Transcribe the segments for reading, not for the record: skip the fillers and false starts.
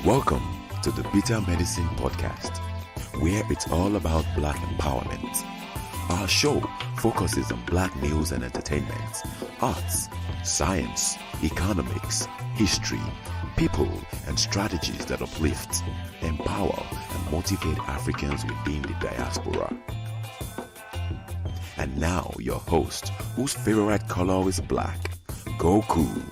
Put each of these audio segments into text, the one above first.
Welcome to the Bitter Medicine Podcast, where it's all about Black empowerment. Our show focuses on Black news and entertainment, arts, science, economics, history, people, and strategies that uplift, empower, and motivate Africans within the diaspora. And now, your host, whose favorite color is black, Goku.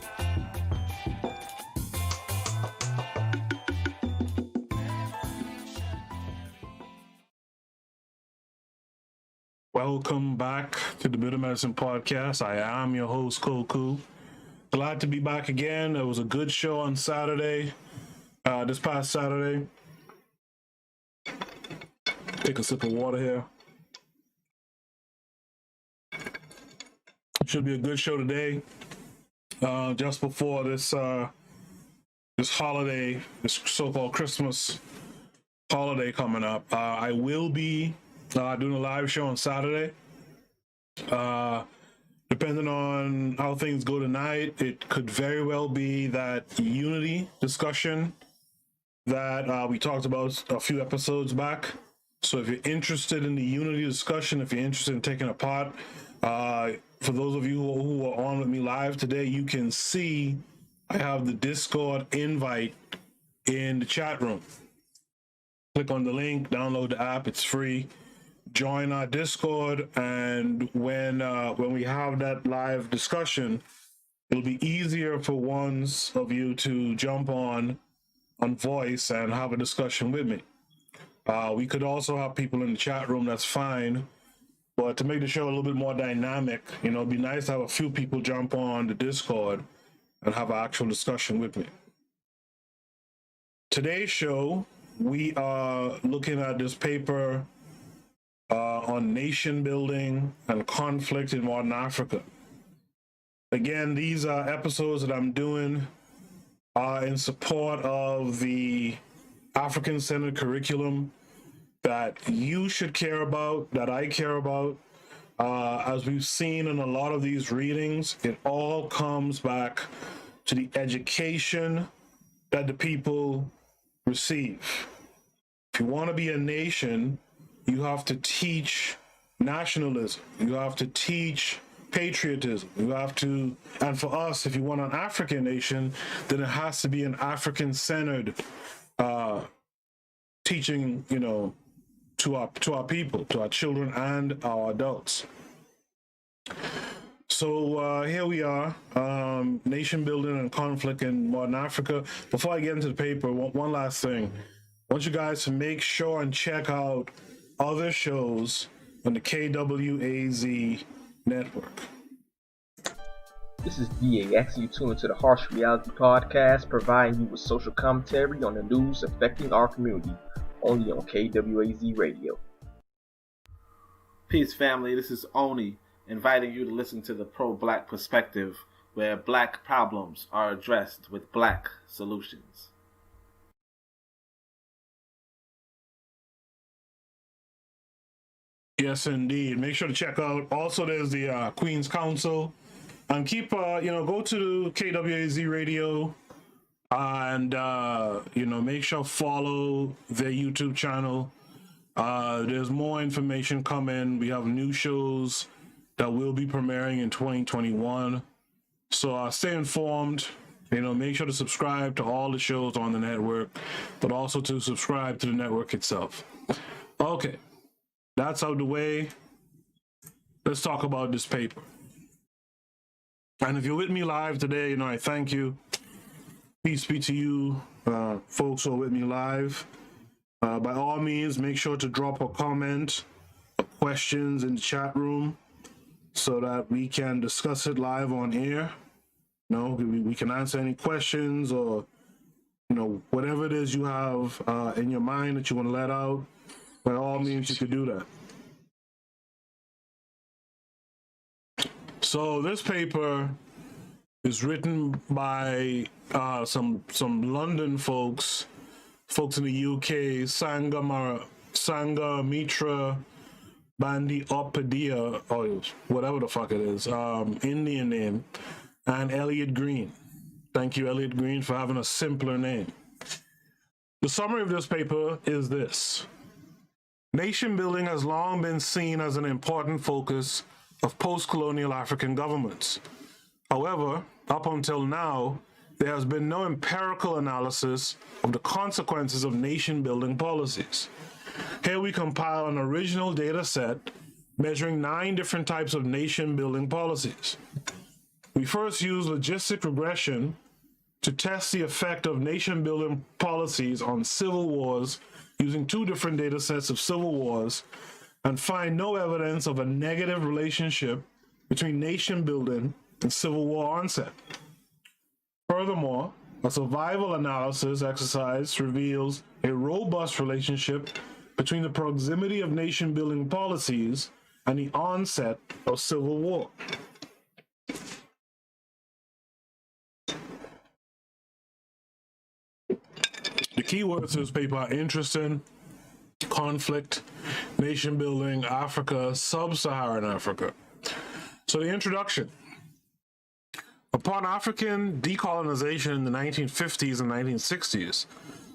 Welcome back to the Bitter Medicine Podcast. I am your host, Goku. Glad to be back again. It was a good show on Saturday, this past Saturday. Take a sip of water here. Should be a good show today. Just before this holiday, this so-called Christmas holiday coming up, I will be doing a live show on Saturday. Depending on how things go tonight, it could very well be that unity discussion that we talked about a few episodes back. So if you're interested in the unity discussion, if you're interested in taking a part, for those of you who are on with me live today, you can see I have the Discord invite in the chat room. Click on the link, download the app, it's free. Join our Discord, and when we have that live discussion, it'll be easier for ones of you to jump on voice and have a discussion with me. We could also have people in the chat room, that's fine, but to make the show a little bit more dynamic, it'd be nice to have a few people jump on the Discord and have an actual discussion with me. Today's show, we are looking at this paper on nation building and conflict in modern Africa. Again, these are episodes that I'm doing in support of the African-centered curriculum that you should care about, that I care about. As we've seen in a lot of these readings, it all comes back to the education that the people receive. If you want to be a nation, you have to teach nationalism. You have to teach patriotism. You have to, and for us, if you want an African nation, then it has to be an African-centered teaching, to our people, to our children and our adults. So here we are, nation building and conflict in modern Africa. Before I get into the paper, one last thing. I want you guys to make sure and check out other shows on the KWAZ network. This is DAX. You tune into the Harsh Reality Podcast, providing you with social commentary on the news affecting our community, only on KWAZ Radio. Peace, family. This is Oni, inviting you to listen to the Pro-Black Perspective, where Black problems are addressed with Black solutions. Yes, indeed. Make sure to check out. Also, there's the Queen's Council. And keep, go to KWAZ Radio and, make sure to follow their YouTube channel. There's more information coming. We have new shows that will be premiering in 2021. So stay informed. Make sure to subscribe to all the shows on the network, but also to subscribe to the network itself. Okay. That's out of the way. Let's talk about this paper. And if you're with me live today, I thank you. Peace be to you, folks who are with me live. By all means, make sure to drop a comment, questions in the chat room so that we can discuss it live on air. We can answer any questions or, whatever it is you have in your mind that you want to let out. By all means, you could do that. So this paper is written by some London folks in the UK, Sanghamitra Bandyopadhyay, or whatever the fuck it is, Indian name, and Elliott Green. Thank you, Elliott Green, for having a simpler name. The summary of this paper is this. Nation building has long been seen as an important focus of post-colonial African governments. However, up until now, there has been no empirical analysis of the consequences of nation-building policies. Here we compile an original data set measuring 9 different types of nation-building policies. We first use logistic regression to test the effect of nation-building policies on civil wars using 2 different data sets of civil wars and find no evidence of a negative relationship between nation-building and civil war onset. Furthermore, a survival analysis exercise reveals a robust relationship between the proximity of nation-building policies and the onset of civil war. The keywords to this paper are interesting, conflict, nation building, Africa, sub-Saharan Africa. So the introduction. Upon African decolonization in the 1950s and 1960s,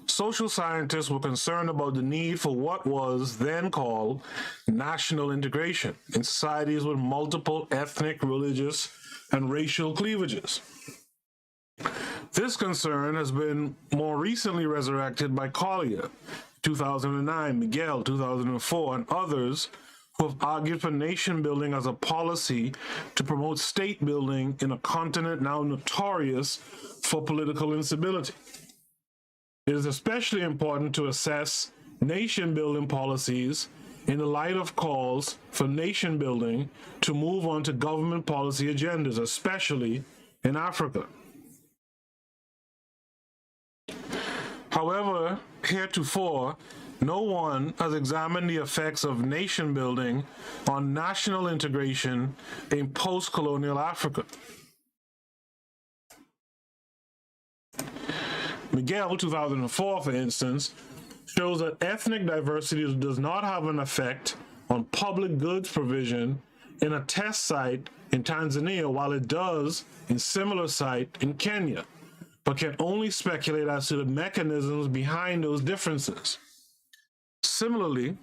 social scientists were concerned about the need for what was then called national integration in societies with multiple ethnic, religious, and racial cleavages. This concern has been more recently resurrected by Collier, 2009, Miguel, 2004, and others who have argued for nation building as a policy to promote state building in a continent now notorious for political instability. It is especially important to assess nation building policies in the light of calls for nation building to move on to government policy agendas, especially in Africa. However, heretofore, no one has examined the effects of nation building on national integration in post-colonial Africa. Miguel, 2004, for instance, shows that ethnic diversity does not have an effect on public goods provision in a test site in Tanzania, while it does in similar site in Kenya, but can only speculate as to the mechanisms behind those differences. Similarly,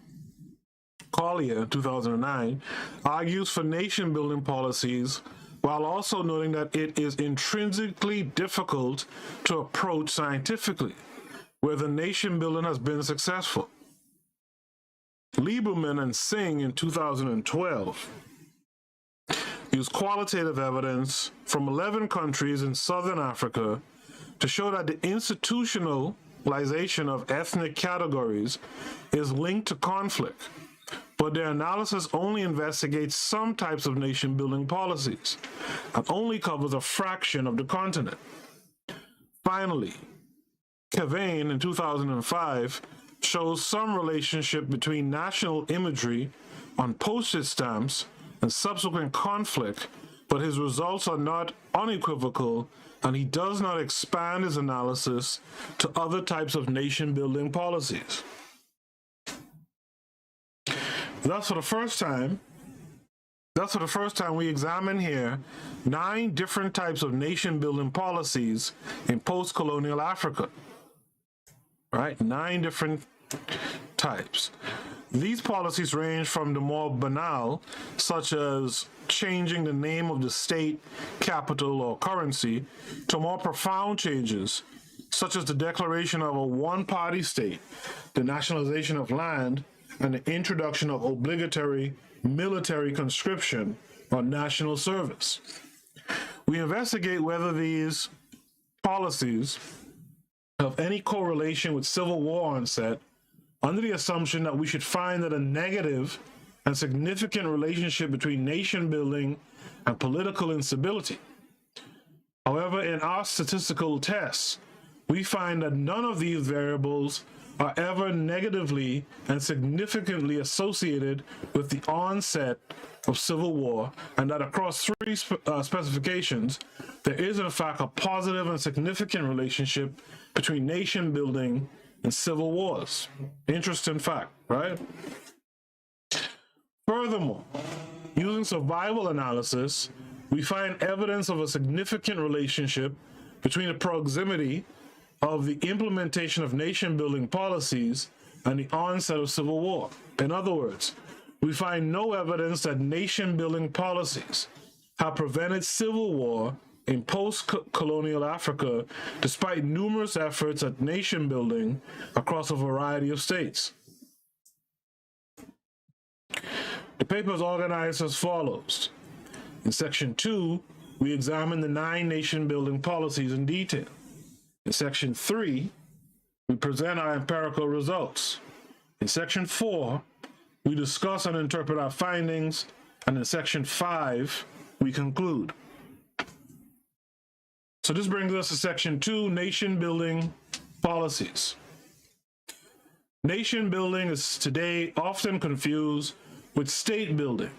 Collier, 2009, argues for nation-building policies while also noting that it is intrinsically difficult to approach scientifically, where the nation-building has been successful. Lieberman and Singh in 2012 used qualitative evidence from 11 countries in Southern Africa to show that the institutionalization of ethnic categories is linked to conflict, but their analysis only investigates some types of nation-building policies and only covers a fraction of the continent. Finally, Cavane in 2005 shows some relationship between national imagery on postage stamps and subsequent conflict, but his results are not unequivocal, and he does not expand his analysis to other types of nation-building policies. Thus, for the first time, we examine here 9 different types of nation-building policies in post-colonial Africa. Right? 9 different types. These policies range from the more banal, such as changing the name of the state, capital, or currency, to more profound changes, such as the declaration of a one-party state, the nationalization of land, and the introduction of obligatory military conscription or national service. We investigate whether these policies have any correlation with civil war onset, under the assumption that we should find that a negative and significant relationship between nation building and political instability. However, in our statistical tests, we find that none of these variables are ever negatively and significantly associated with the onset of civil war, and that across 3 specifications, there is in fact a positive and significant relationship between nation building and civil wars. Interesting fact, right? Furthermore, using survival analysis, we find evidence of a significant relationship between the proximity of the implementation of nation-building policies and the onset of civil war. In other words, we find no evidence that nation-building policies have prevented civil war in post-colonial Africa, despite numerous efforts at nation-building across a variety of states. The paper is organized as follows. In Section 2, we examine the 9 nation-building policies in detail. In Section 3, we present our empirical results. In Section 4, we discuss and interpret our findings, and in Section 5, we conclude. So this brings us to Section 2, nation-building policies. Nation building is today often confused with state building,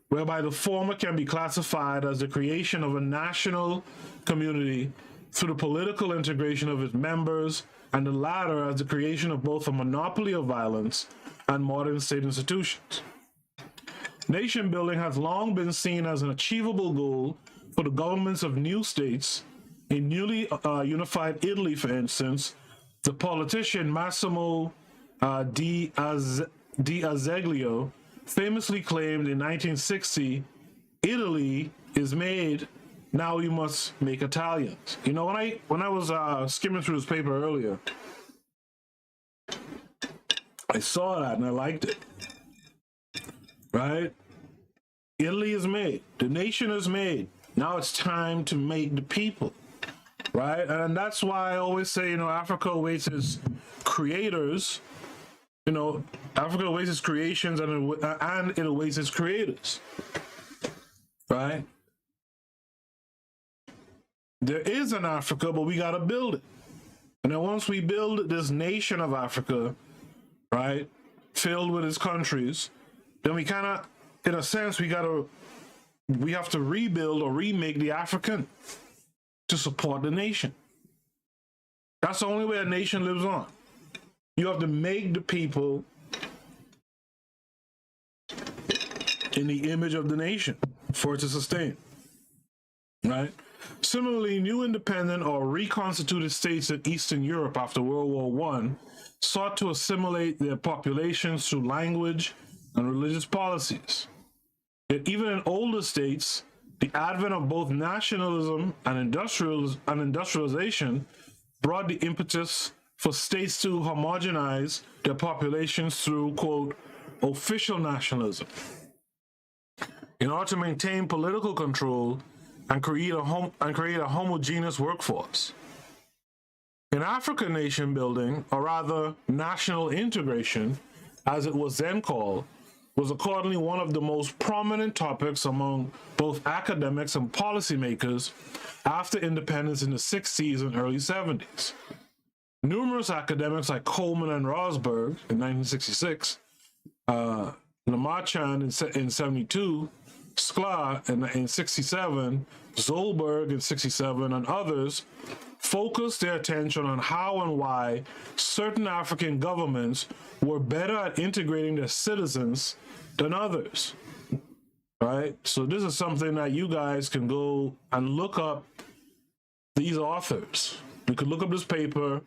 whereby the former can be classified as the creation of a national community through the political integration of its members, and the latter as the creation of both a monopoly of violence and modern state institutions. Nation building has long been seen as an achievable goal for the governments of new states. In newly unified Italy, for instance, the politician Massimo di Azeglio famously claimed in 1960, "Italy is made, now we must make Italians." You know, when I was skimming through this paper earlier, I saw that and I liked it. Right? Italy is made. The nation is made. Now it's time to make the people. Right? And that's why I always say, you know, Africa awaits its creators. You know, Africa awaits its creations and it awaits its creators. Right? There is an Africa, but we got to build it. And then once we build this nation of Africa, right, filled with its countries, then we kind of, in a sense, we have to rebuild or remake the African to support the nation. That's the only way a nation lives on. You have to make the people in the image of the nation for it to sustain, right? Similarly, new independent or reconstituted states in Eastern Europe after World War I sought to assimilate their populations through language and religious policies. Yet even in older states, the advent of both nationalism and industrialization brought the impetus for states to homogenize their populations through, quote, official nationalism, in order to maintain political control and create a homogeneous workforce. In African nation building, or rather national integration, as it was then called, was accordingly one of the most prominent topics among both academics and policymakers after independence in the 60s and early 70s. Numerous academics like Coleman and Rosberg in 1966, Lamarchand in 72, Sklar in 67, Zolberg in 67, and others focused their attention on how and why certain African governments were better at integrating their citizens than others, right? So this is something that you guys can go and look up these authors. You could look up this paper,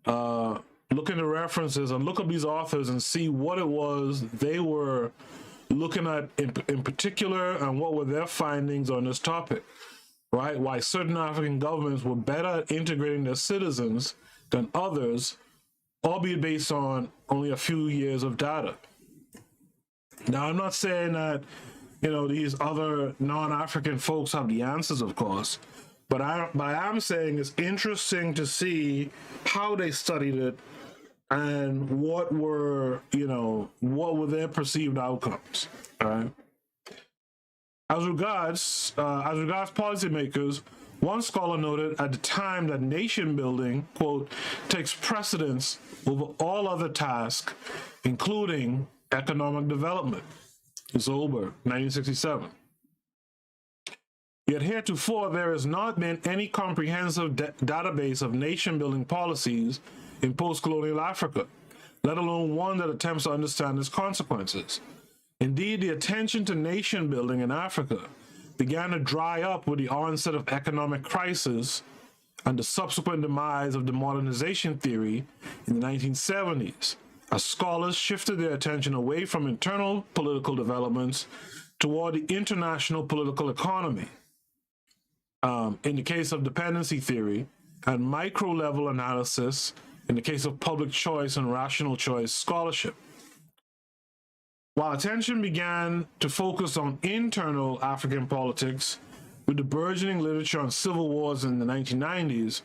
look into references and look up these authors and see what it was they were looking at in particular and what were their findings on this topic, right? Why certain African governments were better at integrating their citizens than others, albeit based on only a few years of data. Now, I'm not saying that, you know, these other non-African folks have the answers, of course, but I am saying it's interesting to see how they studied it and what were their perceived outcomes. All right. As regards policymakers, one scholar noted at the time that nation building, quote, takes precedence over all other tasks, including economic development. Zolberg, 1967. Yet heretofore there has not been any comprehensive database of nation-building policies in post-colonial Africa, let alone one that attempts to understand its consequences. Indeed, the attention to nation-building in Africa began to dry up with the onset of economic crisis and the subsequent demise of the modernization theory in the 1970s, as scholars shifted their attention away from internal political developments toward the international political economy. In the case of dependency theory, and micro-level analysis in the case of public choice and rational choice scholarship. While attention began to focus on internal African politics with the burgeoning literature on civil wars in the 1990s,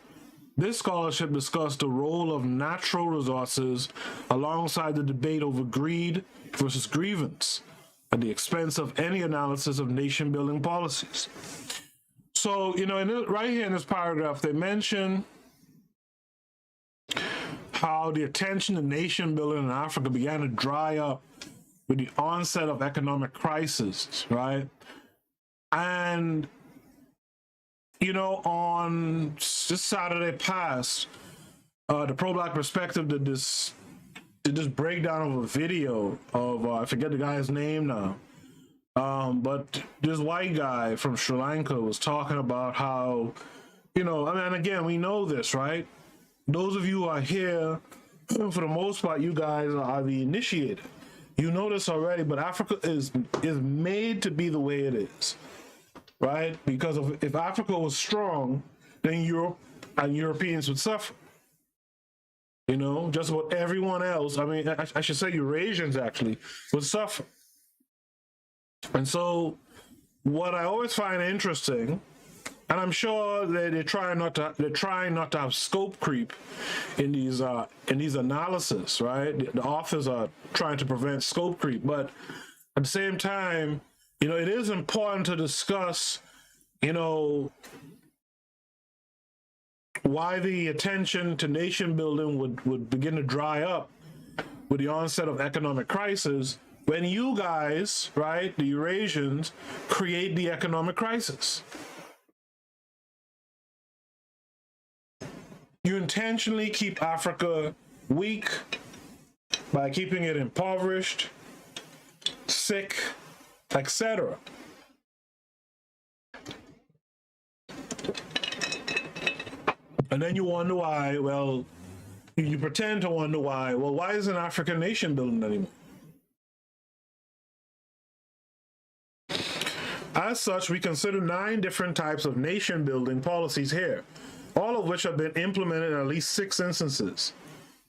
this scholarship discussed the role of natural resources alongside the debate over greed versus grievance at the expense of any analysis of nation-building policies. So, right here in this paragraph, they mention how the attention to nation-building in Africa began to dry up with the onset of economic crisis, right? And, on this Saturday past, the Pro-Black Perspective did this breakdown of a video of, I forget the guy's name now, but this white guy from Sri Lanka was talking about how, and again, we know this, right? Those of you who are here, for the most part, you guys are the initiated. You know this already, but Africa is made to be the way it is, right? Because if Africa was strong, then Europe and Europeans would suffer. Just about everyone else, I should say Eurasians actually, would suffer. And so what I always find interesting, and I'm sure that they're trying not to have scope creep in these analysis, right? The authors are trying to prevent scope creep, but at the same time, it is important to discuss, why the attention to nation building would begin to dry up with the onset of economic crisis when you guys, right, the Eurasians, create the economic crisis. You intentionally keep Africa weak by keeping it impoverished, sick, etc. And then you wonder why, you pretend to wonder why, why isn't Africa nation building anymore? As such, we consider 9 different types of nation building policies here, all of which have been implemented in at least 6 instances.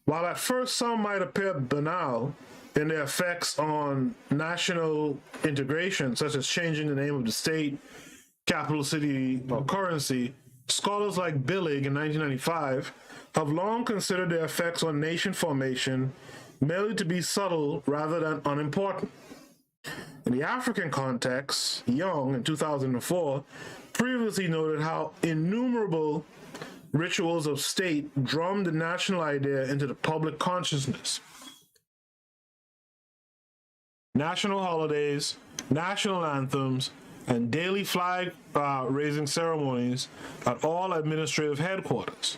While at first some might appear banal in their effects on national integration, such as changing the name of the state, capital city, or currency, scholars like Billig in 1995 have long considered their effects on nation formation merely to be subtle rather than unimportant. In the African context, Young in 2004 previously noted how innumerable rituals of state drummed the national idea into the public consciousness. National holidays, national anthems, and daily flag raising ceremonies at all administrative headquarters.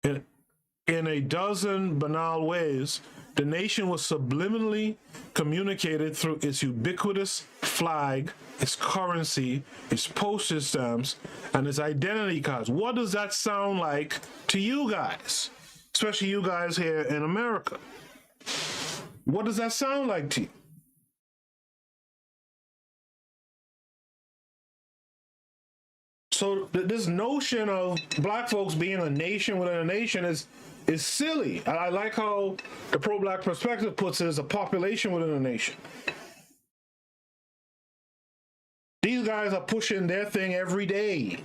In a dozen banal ways, the nation was subliminally communicated through its ubiquitous flag, its currency, its postage stamps, and its identity cards. What does that sound like to you guys? Especially you guys here in America. What does that sound like to you? So this notion of black folks being a nation within a nation is silly. I like how the pro-black perspective puts it as a population within a nation. These guys are pushing their thing every day.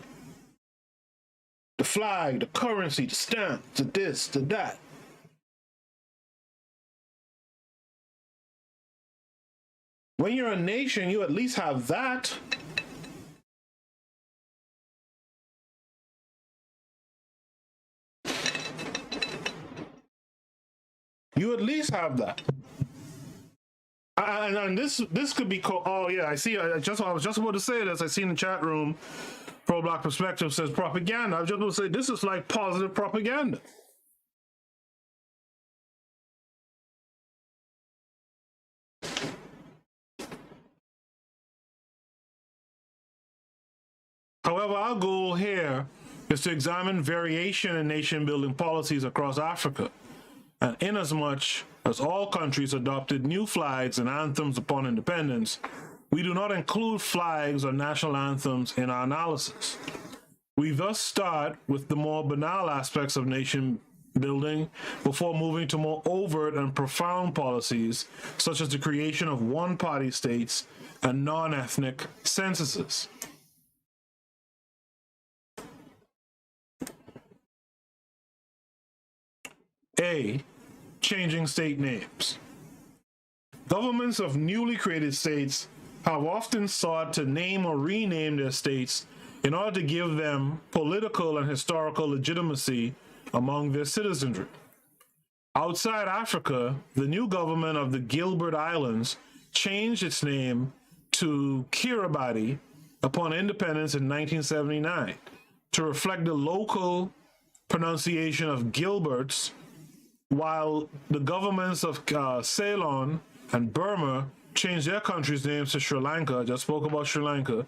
The flag, the currency, the stamp, the this, the that. When you're a nation, you at least have that. You at least have that. And this could be called, oh yeah, I see, I was just about to say this, I see in the chat room, Pro-Black Perspective says propaganda. I was just about to say, this is like positive propaganda. However, our goal here is to examine variation in nation-building policies across Africa, and inasmuch as all countries adopted new flags and anthems upon independence, we do not include flags or national anthems in our analysis. We thus start with the more banal aspects of nation building before moving to more overt and profound policies, such as the creation of one-party states and non-ethnic censuses. A. Changing state names. Governments of newly created states have often sought to name or rename their states in order to give them political and historical legitimacy among their citizenry. Outside Africa, the new government of the Gilbert Islands changed its name to Kiribati upon independence in 1979 to reflect the local pronunciation of Gilberts, while the governments of Ceylon and Burma changed their countries' names to Sri Lanka, I just spoke about Sri Lanka,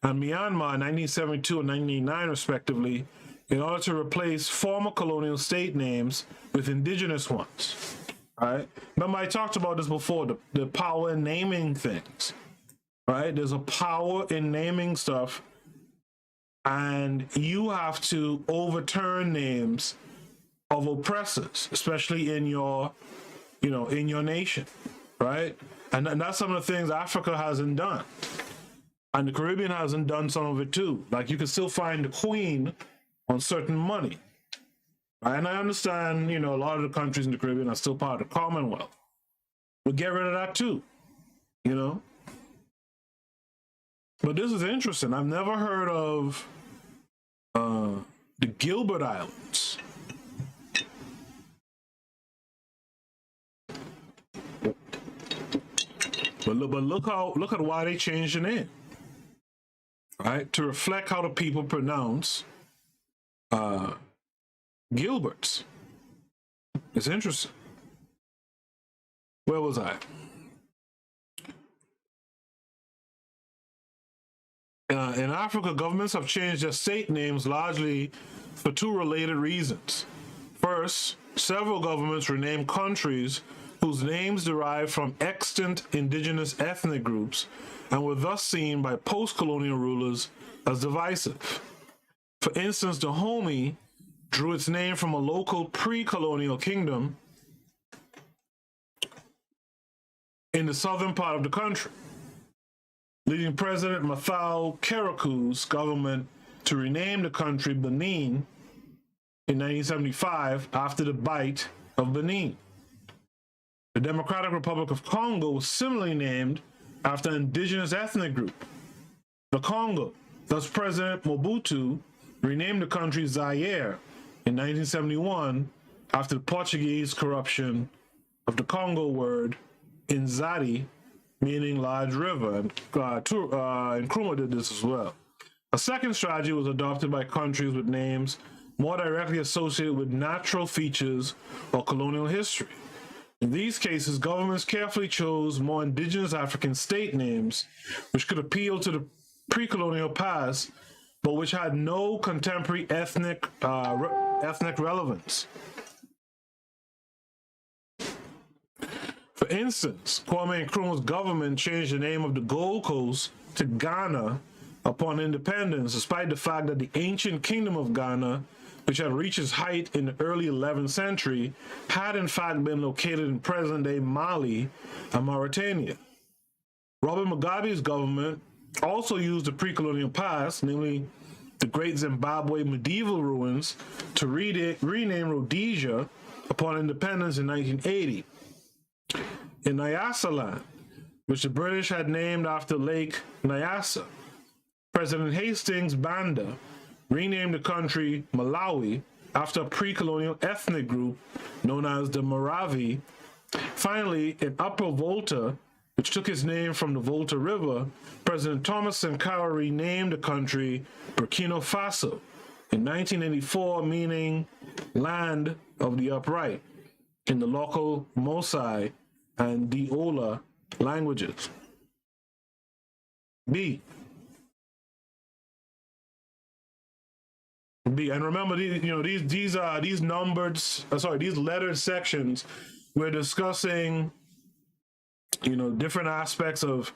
and Myanmar in 1972 and 1989 respectively, in order to replace former colonial state names with indigenous ones. Right? Remember, I talked about this before, the power in naming things. Right? There's a power in naming stuff, and you have to overturn names of oppressors, especially in your, in your nation, right? And that's some of the things Africa hasn't done. And the Caribbean hasn't done some of it too. Like, you can still find the Queen on certain money. Right? And I understand, a lot of the countries in the Caribbean are still part of the Commonwealth. But get rid of that too, But this is interesting. I've never heard of the Gilbert Islands. But look at why they changed the name, right? To reflect how the people pronounce Gilberts. It's interesting. Where was I? In Africa, governments have changed their state names largely for two related reasons. First, several governments renamed countries whose names derive from extant indigenous ethnic groups and were thus seen by post-colonial rulers as divisive. For instance, Dahomey drew its name from a local pre-colonial kingdom in the southern part of the country, leading President Mathau Keraku's government to rename the country Benin in 1975 after the Bight of Benin. The Democratic Republic of Congo was similarly named after an indigenous ethnic group, the Congo. Thus, President Mobutu renamed the country Zaire in 1971 after the Portuguese corruption of the Congo word Inzadi, meaning large river, and Nkrumah did this as well. A second strategy was adopted by countries with names more directly associated with natural features or colonial history. In these cases, governments carefully chose more indigenous African state names, which could appeal to the pre-colonial past, but which had no contemporary ethnic relevance. For instance, Kwame Nkrumah's government changed the name of the Gold Coast to Ghana upon independence, despite the fact that the ancient kingdom of Ghana, which had reached its height in the early 11th century, had in fact been located in present-day Mali and Mauritania. Robert Mugabe's government also used the pre-colonial past, namely the great Zimbabwe medieval ruins, to rename Rhodesia upon independence in 1980. In Nyasaland, which the British had named after Lake Nyasa, President Hastings Banda renamed the country Malawi after a pre-colonial ethnic group known as the Moravi. Finally, in Upper Volta, which took its name from the Volta River, President Thomas Sankara renamed the country Burkina Faso in 1984, meaning land of the upright in the local Mosai and Diola languages. B. And remember, these numbered, these lettered sections, we're discussing, different aspects of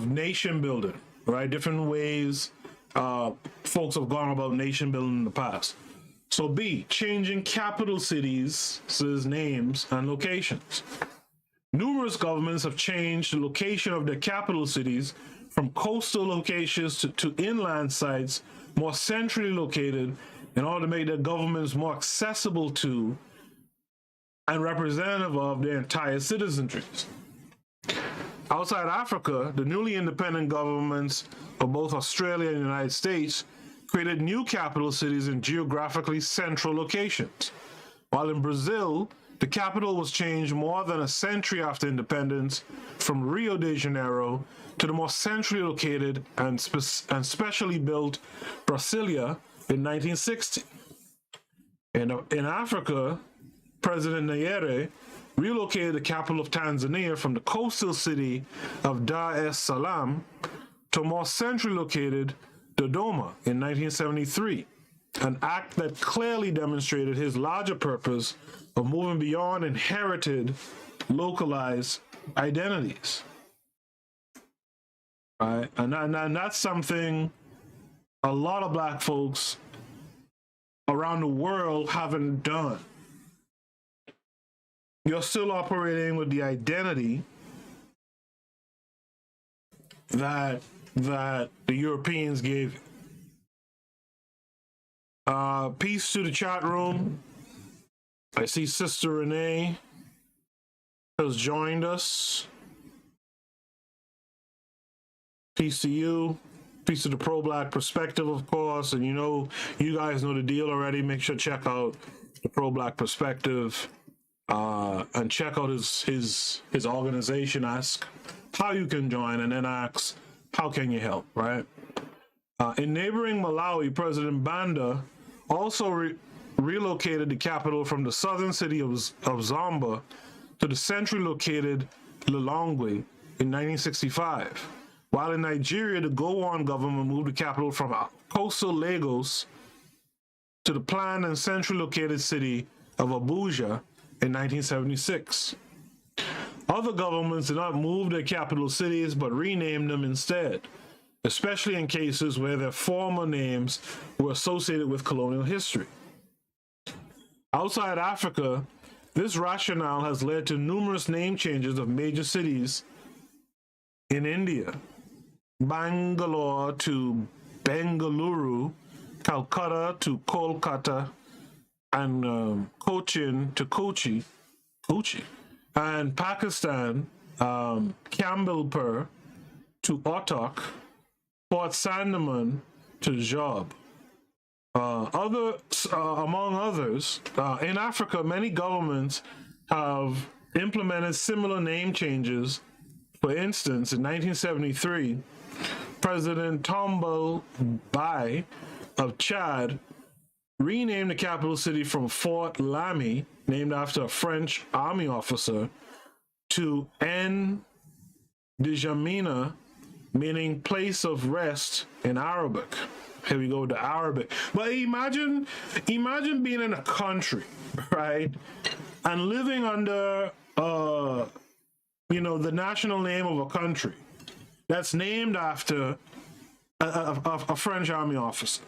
nation building, right? Different ways folks have gone about nation building in the past. So B, changing capital cities' names and locations. Numerous governments have changed the location of their capital cities from coastal locations to inland sites more centrally located in order to make their governments more accessible to and representative of their entire citizenries. Outside Africa, the newly independent governments of both Australia and the United States created new capital cities in geographically central locations. While in Brazil, the capital was changed more than a century after independence from Rio de Janeiro to the more centrally located and specially built Brasilia in 1960. In Africa, President Nyerere relocated the capital of Tanzania from the coastal city of Dar es Salaam to more centrally located Dodoma in 1973, an act that clearly demonstrated his larger purpose of moving beyond inherited, localized identities. Right? And that's something a lot of Black folks around the world haven't done. You're still operating with the identity that the Europeans gave you. Peace to the chat room. I see Sister Renee has joined us. Peace to you. Peace to the pro-Black perspective, of course. And you guys know the deal already. Make sure to check out the pro-Black perspective and check out his organization. Ask how you can join, and then ask how can you help, right? In neighboring Malawi, President Banda also relocated the capital from the southern city of Zomba to the centrally located Lilongwe in 1965. While in Nigeria, the Gowon government moved the capital from coastal Lagos to the planned and centrally located city of Abuja in 1976. Other governments did not move their capital cities but renamed them instead, especially in cases where their former names were associated with colonial history. Outside Africa, this rationale has led to numerous name changes of major cities in India. Bangalore to Bengaluru, Calcutta to Kolkata, and Cochin to Kochi, and Pakistan, Campbellpur to Ottock, Port Sandaman to Job. Among others, in Africa, many governments have implemented similar name changes. For instance, in 1973, President Tombou Bai of Chad renamed the capital city from Fort Lamy, named after a French army officer, to N'Djamena, meaning place of rest in Arabic. Here we go with the Arabic. But imagine being in a country, right, and living under, the national name of a country that's named after a French army officer.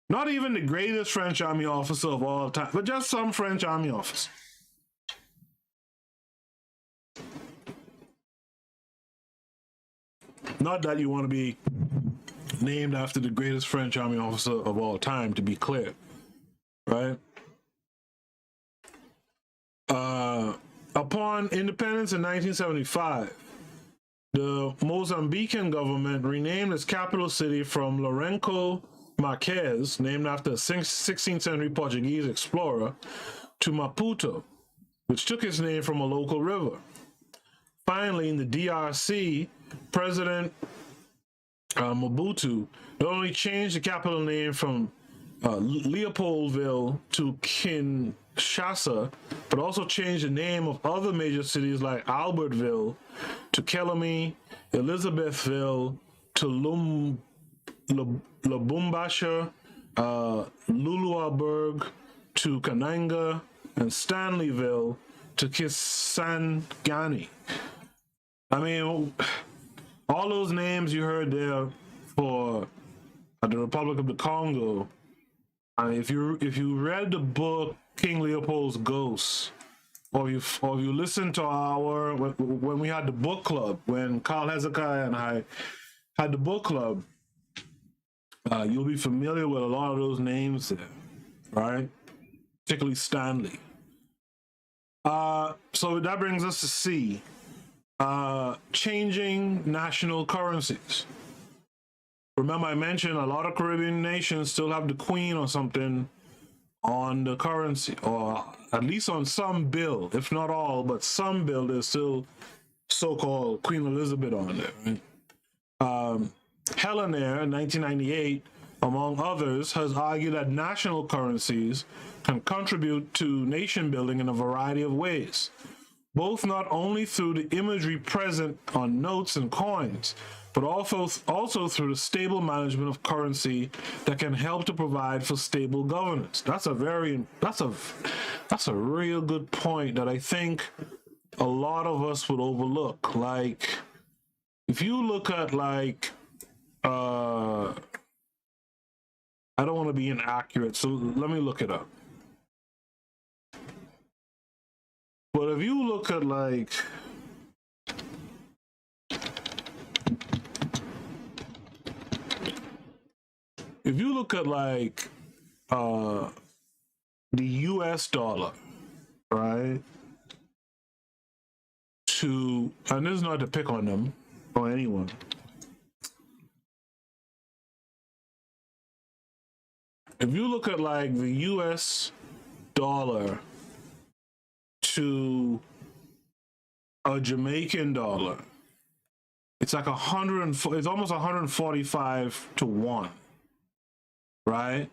Not even the greatest French army officer of all time, but just some French army officer. Not that you want to be named after the greatest French army officer of all time, to be clear, right? Upon independence in 1975, the Mozambican government renamed its capital city from Lourenço Marques, named after a 16th century Portuguese explorer, to Maputo, which took its name from a local river. Finally, in the DRC, President Mobutu not only changed the capital name from Leopoldville to Kinshasa, but also changed the name of other major cities like Albertville to Kelemi, Elizabethville to Lubumbashi, Luluaburg to Kananga, and Stanleyville to Kisangani. I mean, all those names you heard there for the Republic of the Congo. I mean, if you read the book King Leopold's Ghosts, or you listen to our when we had the book club, when Carl Hezekiah and I had the book club, you'll be familiar with a lot of those names there, right? Particularly Stanley. So that brings us to C. Changing national currencies. Remember, I mentioned a lot of Caribbean nations still have the Queen or something on the currency, or at least on some bill, if not all, but some bill, there's still so-called Queen Elizabeth on there. Right? Helen Air in 1998, among others, has argued that national currencies can contribute to nation building in a variety of ways, both not only through the imagery present on notes and coins, but also through the stable management of currency that can help to provide for stable governance. That's a real good point that I think a lot of us would overlook. Like, if you look at like, I don't want to be inaccurate, so let me look it up. But if you look at like, the US dollar, right? And this is not to pick on them or anyone. If you look at like the US dollar to a Jamaican dollar, it's like it's almost 145 to 1, right?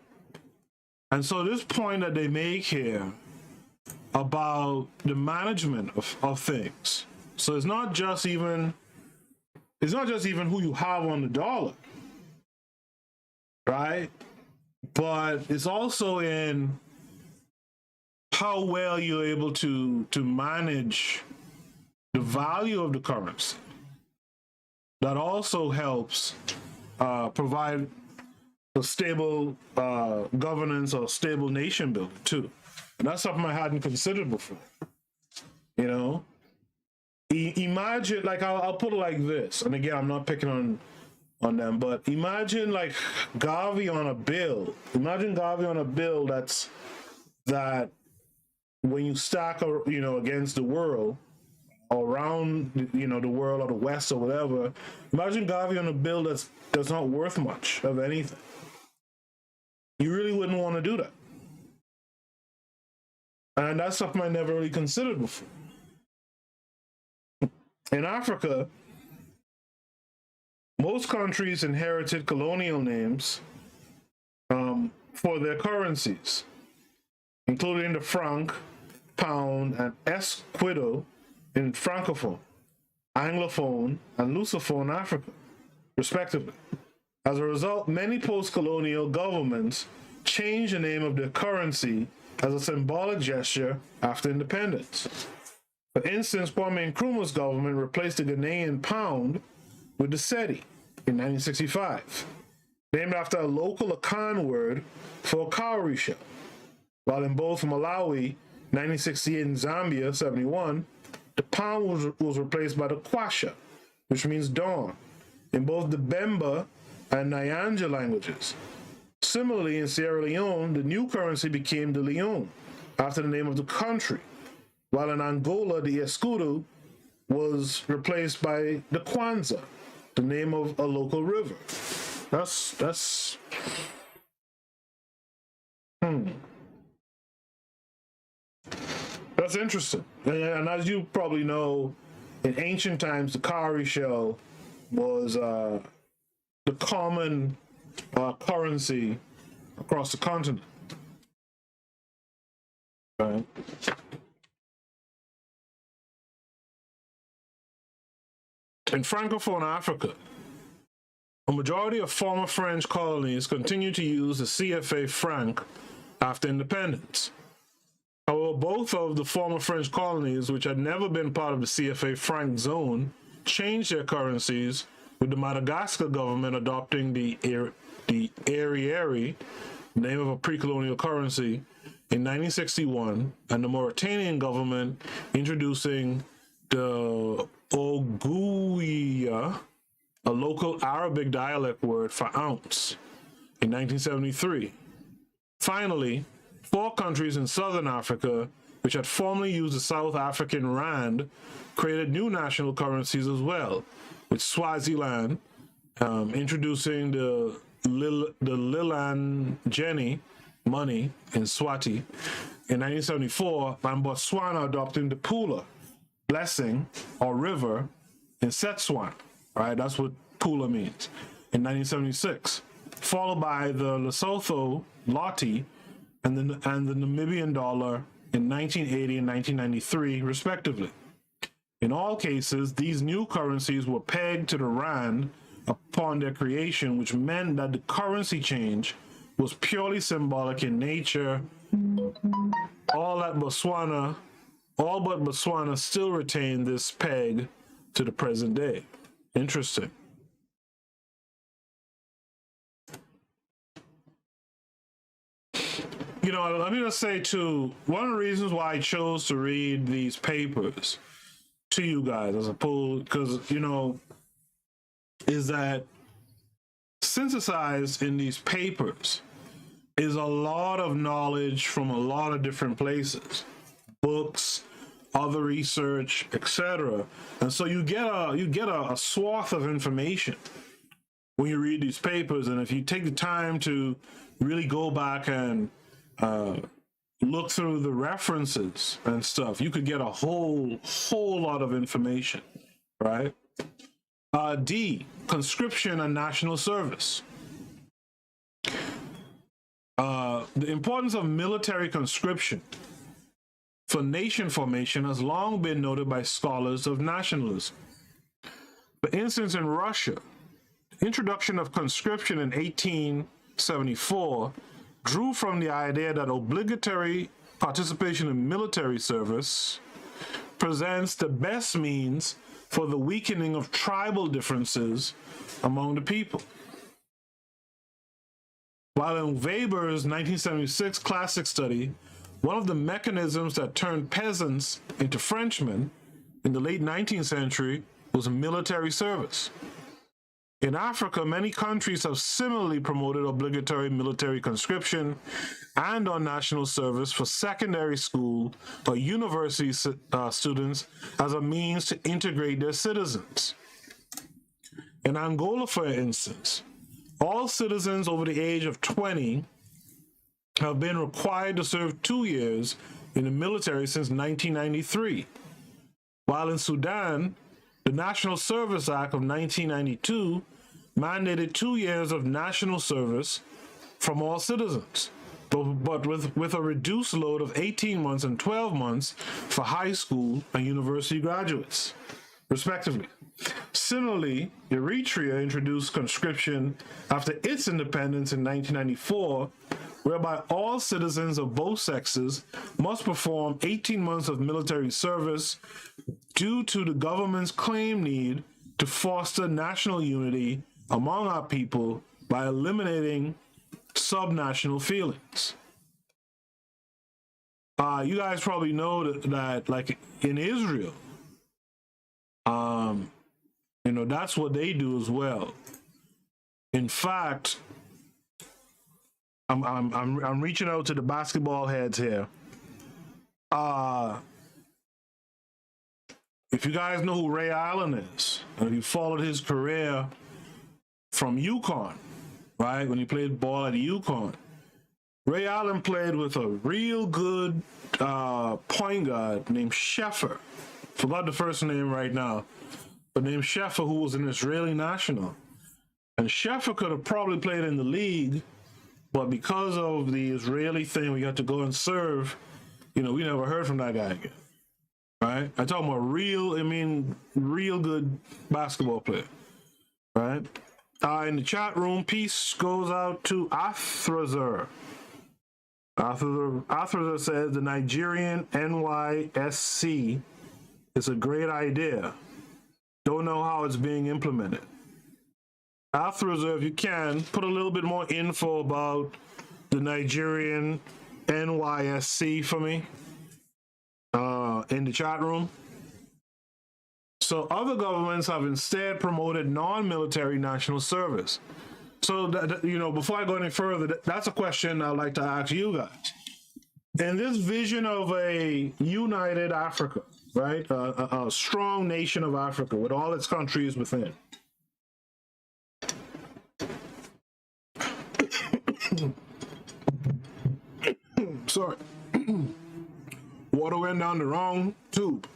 And so this point that they make here about the management of things. So it's not just even who you have on the dollar, right? But it's also in how well you're able to manage the value of the currency. That also helps provide a stable governance or stable nation building too. And that's something I hadn't considered before. You know, imagine, like, I'll put it like this, and again, I'm not picking on them, but imagine like Garvey on a bill. Imagine Garvey on a bill that when you stack, against the world, around, the world or the West or whatever, imagine Garvey on a bill that's not worth much of anything. You really wouldn't want to do that. And that's something I never really considered before. In Africa, most countries inherited colonial names for their currencies, including the franc, pound, and escudo in Francophone, Anglophone, and Lusophone Africa, respectively. As a result, many post-colonial governments changed the name of their currency as a symbolic gesture after independence. For instance, Kwame Nkrumah's government replaced the Ghanaian pound with the cedi in 1965, named after a local Akan word for a cowrie shell, while in both Malawi, 1968, and Zambia, 71, the pound was replaced by the kwasha, which means dawn, in both the Bemba and Nyanja languages. Similarly, in Sierra Leone, the new currency became the leone, after the name of the country, while in Angola, the escudo was replaced by the Kwanza, the name of a local river. That's interesting. And as you probably know, in ancient times, the cowrie shell was the common currency across the continent. Right. In Francophone Africa, A majority of former French colonies continued to use the CFA franc after independence. However, both of the former French colonies, which had never been part of the CFA franc zone, changed their currencies, with the Madagascar government adopting the Ariary, name of a pre-colonial currency, in 1961, and the Mauritanian government introducing the Oguia, a local Arabic dialect word for ounce, in 1973. Finally, 4 countries in southern Africa, which had formerly used the South African rand, created new national currencies as well, with Swaziland introducing the Lilan Jenny money in Swati in 1974, and Botswana adopting the Pula, blessing or river, in Setswana. Right, that's what Pula means, in 1976, followed by the Lesotho Loti and the Namibian dollar in 1980 and 1993, respectively. In all cases, these new currencies were pegged to the rand upon their creation, which meant that the currency change was purely symbolic in nature. All but Botswana still retain this peg to the present day. Interesting. You know, let me just say too, one of the reasons why I chose to read these papers to you guys as opposed, because, you know, is that synthesized in these papers is a lot of knowledge from a lot of different places, books, other research, etc. And so you get a swath of information when you read these papers. And if you take the time to really go back and look through the references and stuff, you could get a whole lot of information, right? D, conscription and national service. The importance of military conscription for nation formation has long been noted by scholars of nationalism. For instance, in Russia, the introduction of conscription in 1874 drew from the idea that obligatory participation in military service presents the best means for the weakening of tribal differences among the people. While in Weber's 1976 classic study, one of the mechanisms that turned peasants into Frenchmen in the late 19th century was military service. In Africa, many countries have similarly promoted obligatory military conscription and or national service for secondary school or university students as a means to integrate their citizens. In Angola, for instance, all citizens over the age of 20 have been required to serve 2 years in the military since 1993, while in Sudan, the National Service Act of 1992 mandated 2 years of national service from all citizens, but with a reduced load of 18 months and 12 months for high school and university graduates, respectively. Similarly, Eritrea introduced conscription after its independence in 1994, whereby all citizens of both sexes must perform 18 months of military service due to the government's claimed need to foster national unity among our people by eliminating subnational feelings. You guys probably know that like in Israel, you know, that's what they do as well. In fact, I'm reaching out to the basketball heads here. If you guys know who Ray Allen is, and you followed his career from UConn, right? When he played ball at UConn, Ray Allen played with a real good point guard named Sheffer. Forgot the first name right now, but named Sheffer, who was an Israeli national. And Sheffer could have probably played in the league, but because of the Israeli thing, we had to go and serve. You know, we never heard from that guy again, right? I'm talking about real good basketball player, right? In the chat room, peace goes out to Athrazer. Athrazer says the Nigerian NYSC is a great idea. Don't know how it's being implemented. Athrazer, if you can, put a little bit more info about the Nigerian NYSC for me in the chat room. So other governments have instead promoted non-military national service. So, before I go any further, that's a question I'd like to ask you guys. In this vision of a united Africa, right, a strong nation of Africa with all its countries within, sorry, water went down the wrong tube.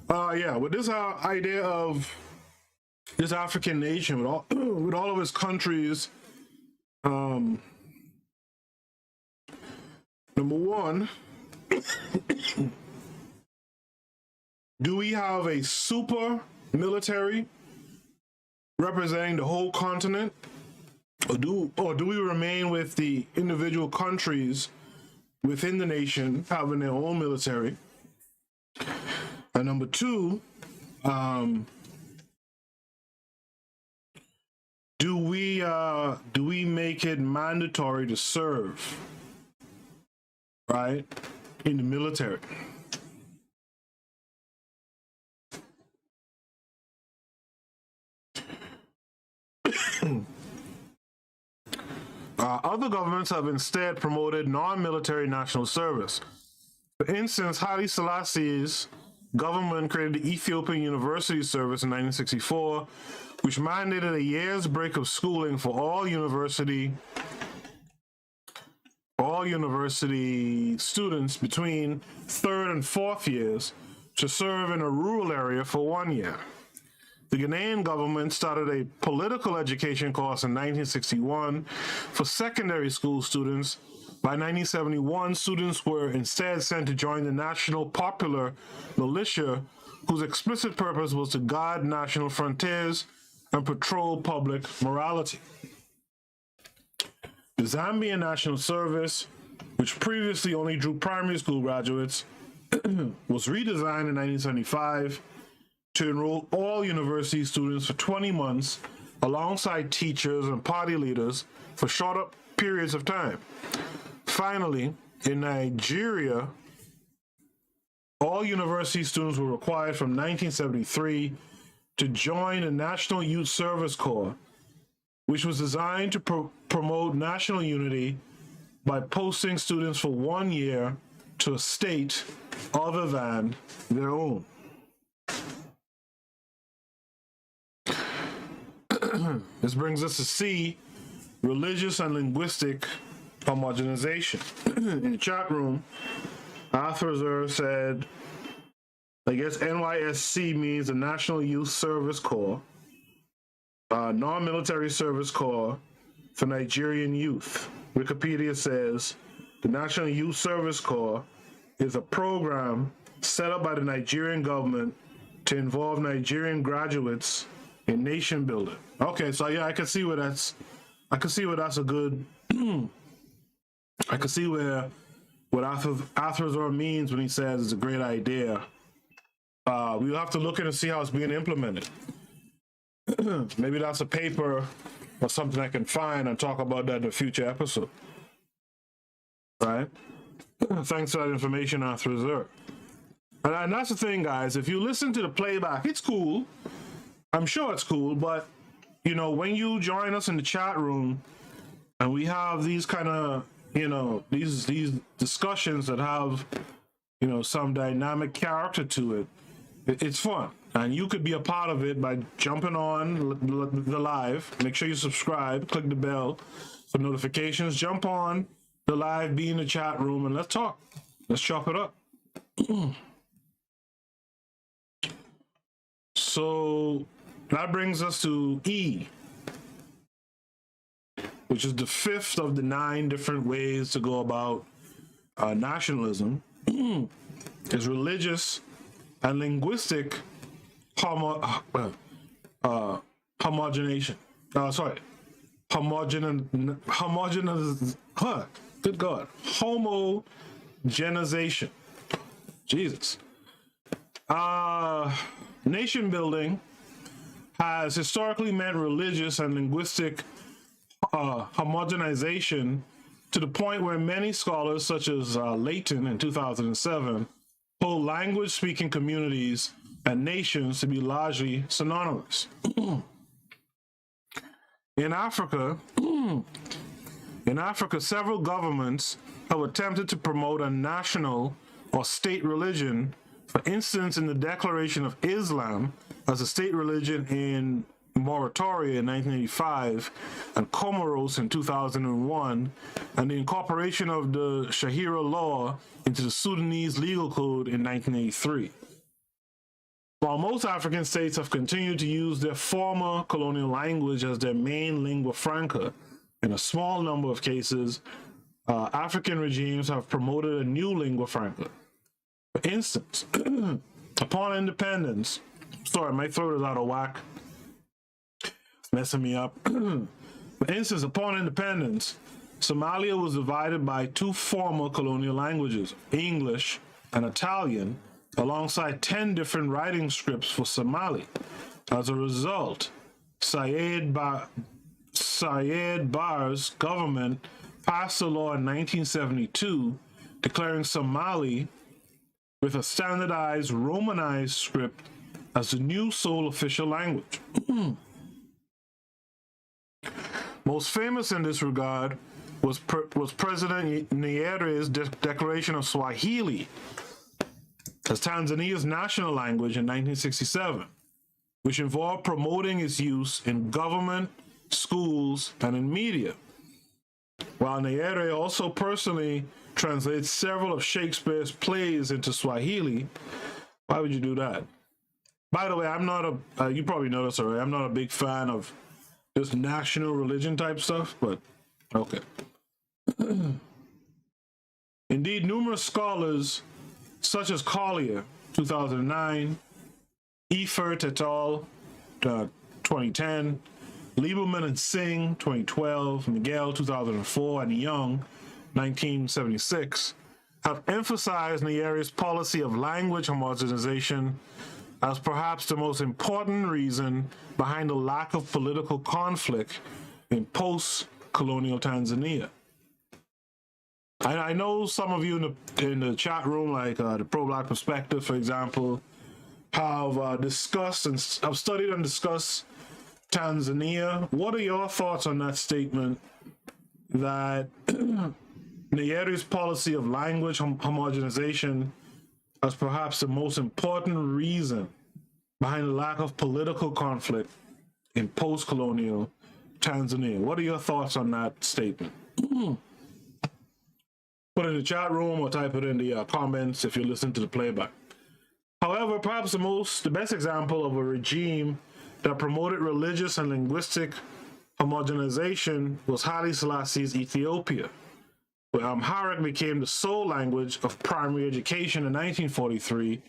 With this idea of this African nation with all of its countries, number one, do we have a super military representing the whole continent, or do we remain with the individual countries within the nation having their own military? And number two, do we make it mandatory to serve, right, in the military? Other governments have instead promoted non-military national service. For instance, Haile Selassie's government created the Ethiopian University Service in 1964, which mandated a year's break of schooling for all university students between 3rd and 4th years to serve in a rural area for 1 year. The Ghanaian government started a political education course in 1961 for secondary school students. By 1971, students were instead sent to join the National Popular Militia, whose explicit purpose was to guard national frontiers and patrol public morality. The Zambian National Service, which previously only drew primary school graduates, was redesigned in 1975 to enroll all university students for 20 months alongside teachers and party leaders for shorter periods of time. Finally, in Nigeria, all university students were required from 1973 to join the National Youth Service Corps, which was designed to promote national unity by posting students for 1 year to a state other than their own. This brings us to C, religious and linguistic homogenization. In the chat room, Arthur said, I guess NYSC means the National Youth Service Corps, non-military service corps for Nigerian youth. Wikipedia says the National Youth Service Corps is a program set up by the Nigerian government to involve Nigerian graduates in nation building. Okay, so yeah, I can see where that's a good I can see what Arthur means when he says it's a great idea. We'll have to look at and see how it's being implemented. Maybe that's a paper or something I can find and talk about that in a future episode. Right? Thanks for that information, Arthur. And that's the thing, guys. If you listen to the playback, it's cool. I'm sure it's cool, but when you join us in the chat room and we have these kind of, these discussions that have, some dynamic character to it, it's fun. And you could be a part of it by jumping on the live. Make sure you subscribe, click the bell for notifications, jump on the live, be in the chat room, and let's talk. Let's chop it up. So that brings us to E, which is the 5th of the 9 different ways to go about nationalism. Is religious and linguistic homogenization. Good God. Homogenization. Jesus. Nation building has historically meant religious and linguistic homogenization to the point where many scholars, such as Layton in 2007, hold language-speaking communities and nations to be largely synonymous. In Africa, several governments have attempted to promote a national or state religion. For instance, in the Declaration of Islam as a state religion in Mauritania in 1985 and Comoros in 2001, and the incorporation of the Sharia law into the Sudanese legal code in 1983. While most African states have continued to use their former colonial language as their main lingua franca, in a small number of cases, African regimes have promoted a new lingua franca. For instance, upon independence, sorry, my throat is out of whack, messing me up. For instance, upon independence, Somalia was divided by two former colonial languages, English and Italian, alongside 10 different writing scripts for Somali. As a result, Sayed Barre's government passed a law in 1972 declaring Somali with a standardized Romanized script as the new sole official language. Most famous in this regard was President Nyerere's declaration of Swahili as Tanzania's national language in 1967, which involved promoting its use in government, schools, and in media. While Nyerere also personally translated several of Shakespeare's plays into Swahili. Why would you do that? By the way, I'm not you probably noticed already, I'm not a big fan of this national religion type stuff, but okay. Indeed, numerous scholars, such as Collier, 2009, Eifert et al., 2010, Lieberman and Singh, 2012, Miguel, 2004, and Young, 1976, have emphasized Nyerere's policy of language homogenization as perhaps the most important reason behind the lack of political conflict in post-colonial Tanzania. I know some of you in the chat room, like the Pro-Black Perspective, for example, have discussed and have studied and discussed Tanzania. What are your thoughts on that statement that Nyerere's policy of language homogenization as perhaps the most important reason behind the lack of political conflict in post-colonial Tanzania? What are your thoughts on that statement? Put it in the chat room or type it in the comments if you listen to the playback. However, perhaps the best example of a regime that promoted religious and linguistic homogenization was Haile Selassie's Ethiopia, where Amharic became the sole language of primary education in 1943,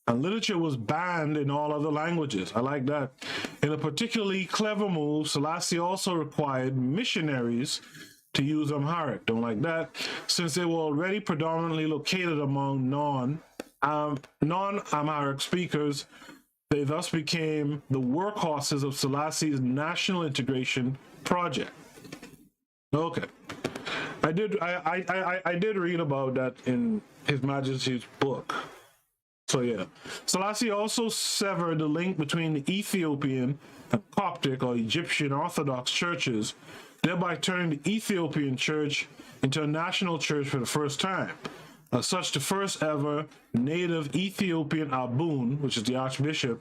and literature was banned in all other languages. I like that. In a particularly clever move, Selassie also required missionaries to use Amharic. Don't like that, since they were already predominantly located among non-Amharic speakers. They thus became the workhorses of Selassie's national integration project. Okay, I did read about that in His Majesty's book. So yeah, Selassie also severed the link between the Ethiopian and Coptic or Egyptian Orthodox churches, thereby turning the Ethiopian church into a national church for the first time. As such, the first ever native Ethiopian Abun, which is the archbishop,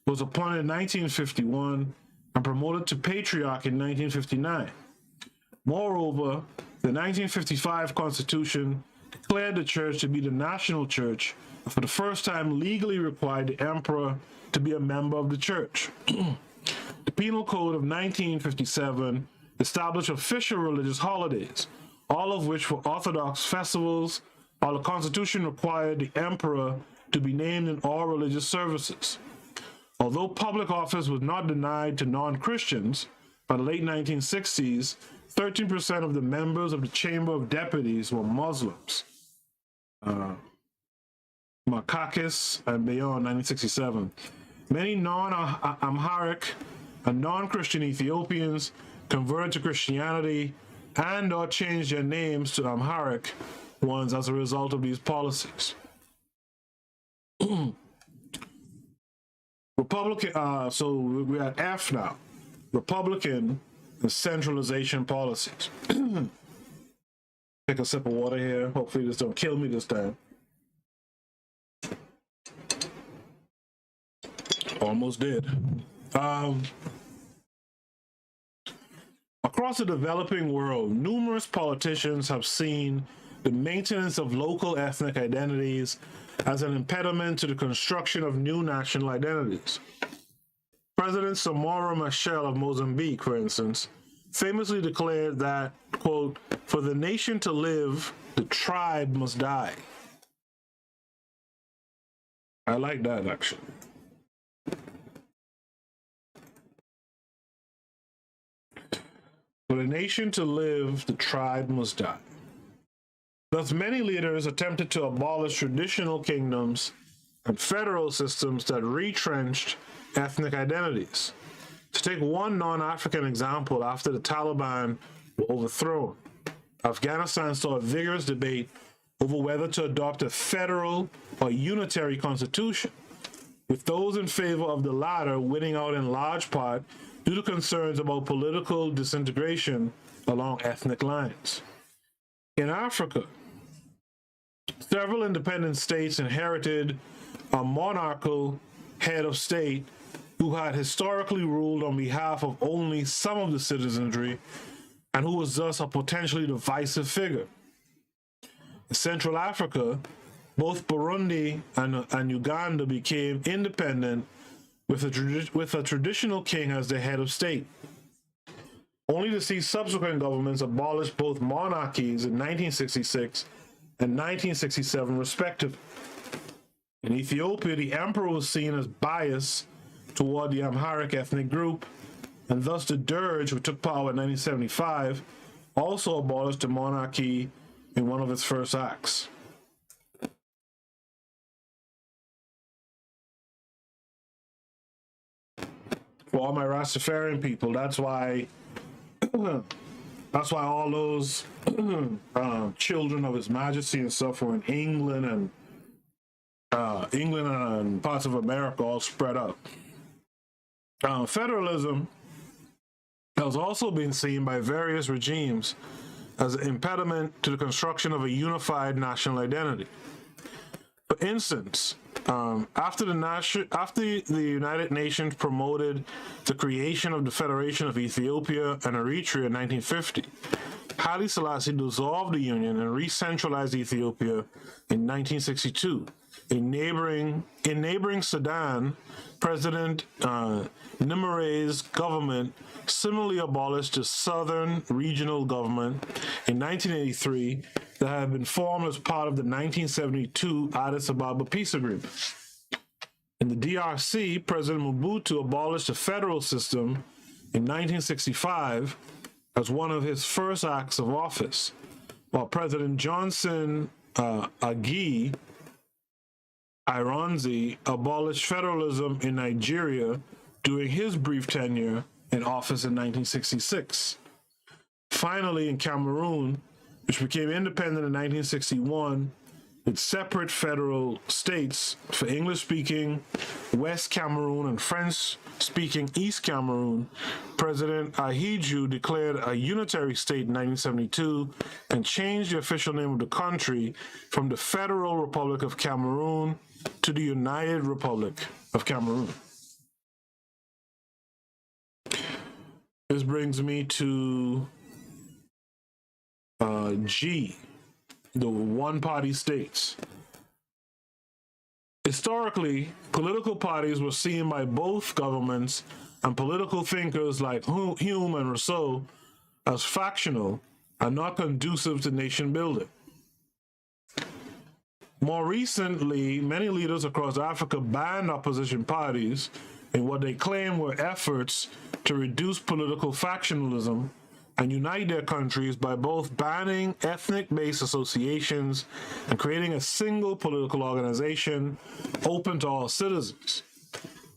was appointed in 1951 and promoted to patriarch in 1959. Moreover, the 1955 Constitution declared the church to be the national church and for the first time legally required the emperor to be a member of the church. The Penal Code of 1957 established official religious holidays, all of which were Orthodox festivals, while the Constitution required the emperor to be named in all religious services. Although public office was not denied to non-Christians, by the late 1960s, 13% of the members of the Chamber of Deputies were Muslims. Makakis and beyond, 1967. Many non-Amharic and non-Christian Ethiopians converted to Christianity and or changed their names to Amharic ones as a result of these policies. Republican, so we're at F now. Republican and centralization policies. Take a sip of water here. Hopefully this don't kill me this time. Almost did. Across the developing world, numerous politicians have seen the maintenance of local ethnic identities as an impediment to the construction of new national identities. President Samora Machel of Mozambique, for instance, famously declared that, quote, "For the nation to live, the tribe must die." I like that, actually. For the nation to live, the tribe must die. Thus, many leaders attempted to abolish traditional kingdoms and federal systems that retrenched ethnic identities. To take one non-African example, after the Taliban were overthrown, Afghanistan saw a vigorous debate over whether to adopt a federal or unitary constitution, with those in favor of the latter winning out in large part due to concerns about political disintegration along ethnic lines. In Africa, several independent states inherited a monarchical head of state who had historically ruled on behalf of only some of the citizenry and who was thus a potentially divisive figure. In Central Africa, both Burundi and Uganda became independent with a traditional king as the head of state, only to see subsequent governments abolish both monarchies in 1966 and 1967 respectively. In Ethiopia, the emperor was seen as biased toward the Amharic ethnic group, and thus the Derg, who took power in 1975, also abolished the monarchy in one of its first acts. For all my Rastafarian people, that's why all those children of His Majesty and stuff were in England and parts of America all spread out. Federalism has also been seen by various regimes as an impediment to the construction of a unified national identity. For instance, after the United Nations promoted the creation of the Federation of Ethiopia and Eritrea in 1950, Haile Selassie dissolved the union and re-centralized Ethiopia in 1962. In neighboring Sudan, President Nimere's government similarly abolished the Southern Regional Government in 1983 that had been formed as part of the 1972 Addis Ababa Peace Agreement. In the DRC, President Mobutu abolished the federal system in 1965 as one of his first acts of office, while President Johnson Agi Ironsi abolished federalism in Nigeria during his brief tenure in office in 1966. Finally, in Cameroon, which became independent in 1961, with separate federal states for English-speaking West Cameroon and French-speaking East Cameroon, President Ahidjo declared a unitary state in 1972 and changed the official name of the country from the Federal Republic of Cameroon to the United Republic of Cameroon. This brings me to G, the one-party states. Historically, political parties were seen by both governments and political thinkers like Hume and Rousseau as factional and not conducive to nation building. More recently, many leaders across Africa banned opposition parties in what they claim were efforts to reduce political factionalism and unite their countries by both banning ethnic-based associations and creating a single political organization open to all citizens.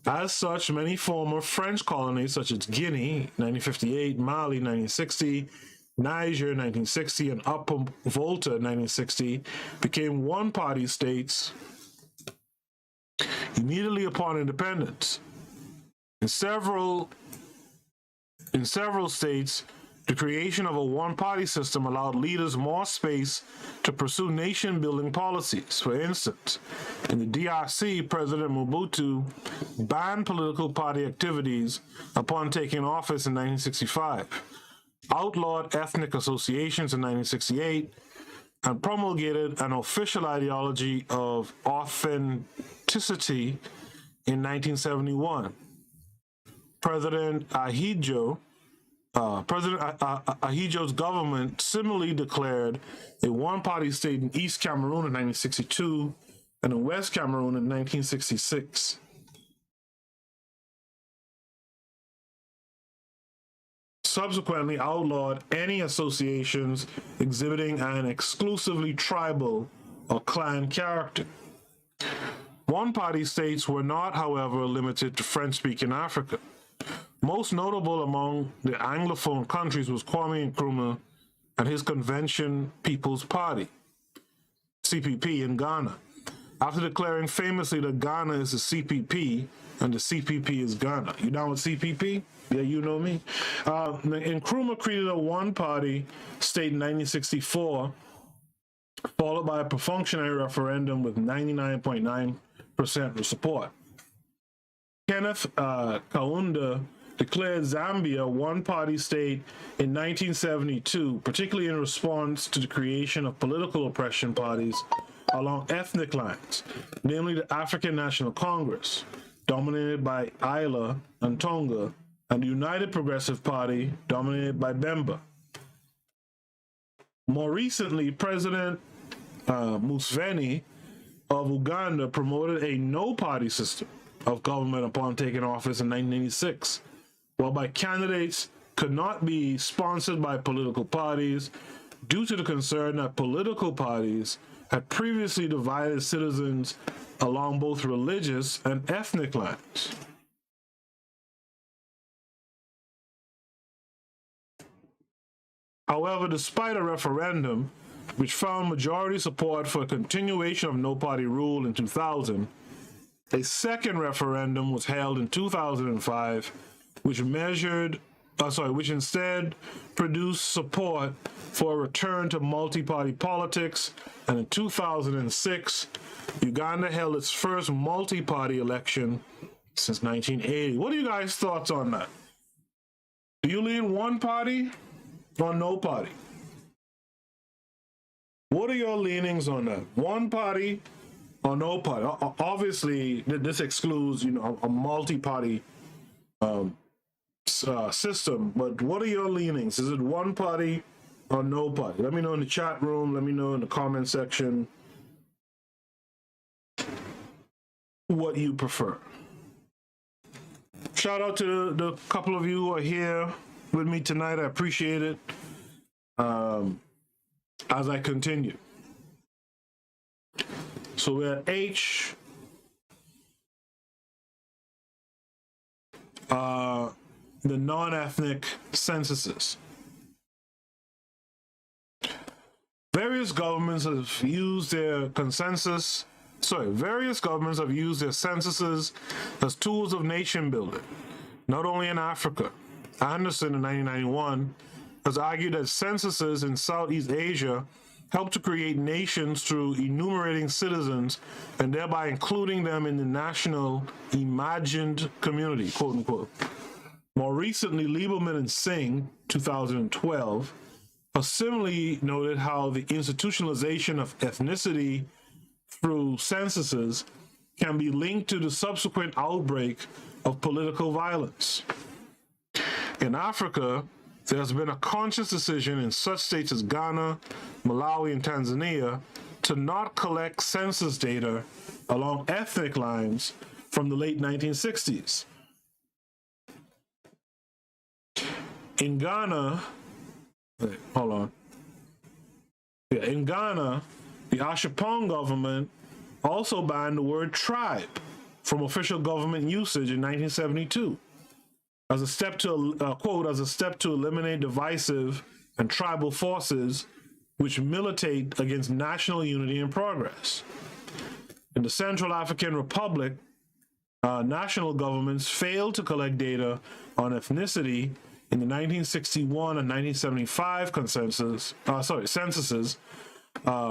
As such, many former French colonies, such as Guinea, 1958, Mali, 1960, Niger, 1960, and Upper Volta, 1960, became one-party states immediately upon independence. In several states, the creation of a one-party system allowed leaders more space to pursue nation-building policies. For instance, in the DRC, President Mobutu banned political party activities upon taking office in 1965, outlawed ethnic associations in 1968, and promulgated an official ideology of authenticity in 1971. President Ahidjo's government similarly declared a one-party state in East Cameroon in 1962 and in West Cameroon in 1966. Subsequently outlawed any associations exhibiting an exclusively tribal or clan character. One-party states were not, however, limited to French-speaking Africa. Most notable among the Anglophone countries was Kwame Nkrumah and his Convention People's Party, CPP, in Ghana. After declaring famously that Ghana is the CPP and the CPP is Ghana. You down with CPP? Yeah, you know me. Nkrumah created a one-party state in 1964, followed by a perfunctory referendum with 99.9% support. Kenneth Kaunda declared Zambia one-party state in 1972, particularly in response to the creation of political oppression parties along ethnic lines, namely the African National Congress, dominated by Isla and Tonga, and the United Progressive Party, dominated by Bemba. More recently, President Museveni of Uganda promoted a no-party system of government upon taking office in 1986, whereby candidates could not be sponsored by political parties due to the concern that political parties had previously divided citizens along both religious and ethnic lines. However, despite a referendum which found majority support for a continuation of no-party rule in 2000, a second referendum was held in 2005, which instead produced support for a return to multi-party politics, and in 2006, Uganda held its first multi-party election since 1980. What are you guys' thoughts on that? Do you lean one party or no party? What are your leanings on that? One party or no party? Obviously, this excludes, a multi-party system. But what are your leanings? Is it one party or no party? Let me know in the chat room. Let me know in the comment section what you prefer. Shout out to the couple of you who are here with me tonight. I appreciate it. As I continue. So we're at H. The non-ethnic censuses. Various governments have used their censuses as tools of nation building, not only in Africa. Anderson in 1991 has argued that censuses in Southeast Asia help to create nations through enumerating citizens and thereby including them in the national imagined community, quote unquote. More recently, Lieberman and Singh, 2012, have similarly noted how the institutionalization of ethnicity through censuses can be linked to the subsequent outbreak of political violence. In Africa, there has been a conscious decision in such states as Ghana, Malawi, and Tanzania to not collect census data along ethnic lines from the late 1960s, In Ghana, hold on. Yeah, in Ghana, the Ashapong government also banned the word tribe from official government usage in 1972 as a step to, quote, as a step to eliminate divisive and tribal forces which militate against national unity and progress. In the Central African Republic, national governments failed to collect data on ethnicity in the 1961 and 1975 censuses,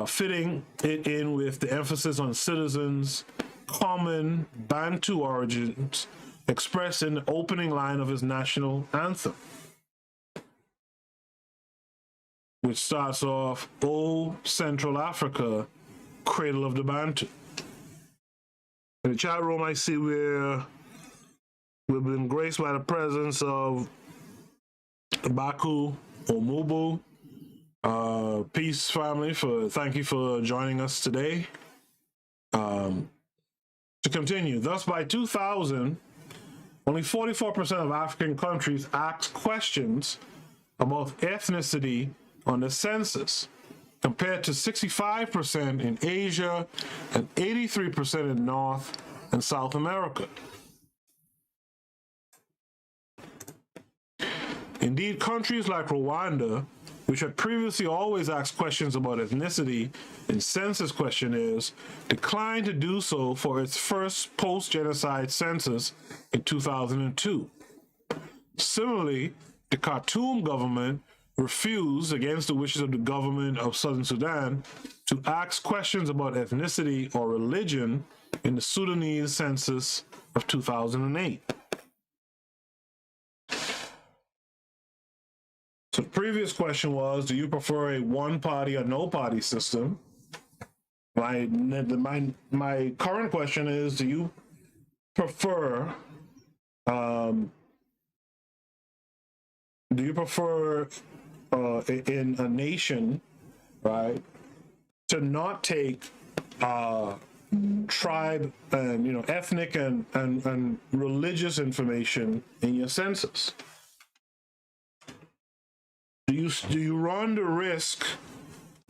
fitting it in with the emphasis on citizens' common Bantu origins expressed in the opening line of his national anthem, which starts off, "O Central Africa, cradle of the Bantu." In the chat room, I see we've been graced by the presence of Baku Omubu. Peace, family. Thank you for joining us today. To continue, thus by 2000, only 44% of African countries asked questions about ethnicity on the census, compared to 65% in Asia and 83% in North and South America. Indeed, countries like Rwanda, which had previously always asked questions about ethnicity in census questionnaires, declined to do so for its first post-genocide census in 2002. Similarly, the Khartoum government refused, against the wishes of the government of Southern Sudan, to ask questions about ethnicity or religion in the Sudanese census of 2008. So the previous question was, do you prefer a one-party or no-party system? My current question is, do you prefer in a nation, right, to not take tribe and ethnic and religious information in your census? Do you run the risk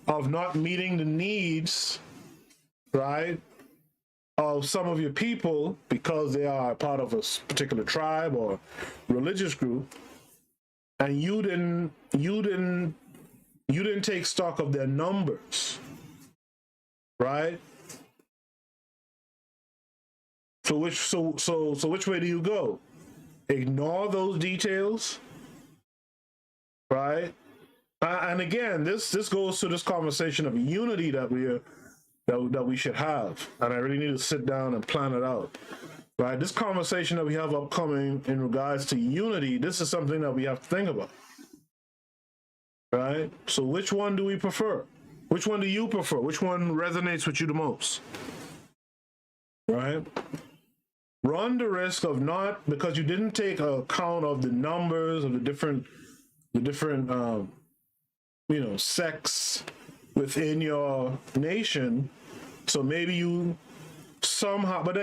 of not meeting the needs, right, of some of your people because they are part of a particular tribe or religious group, and you didn't take stock of their numbers, right? So which way do you go? Ignore those details, right? And again, this goes to this conversation of unity that we should have, and I really need to sit down and plan it out. Right, this conversation that we have upcoming in regards to unity, this is something that we have to think about. Right? So which one do we prefer? Which one do you prefer? Which one resonates with you the most? Right? Run the risk of not, because you didn't take account of the numbers of the different sects within your nation. So maybe you somehow, but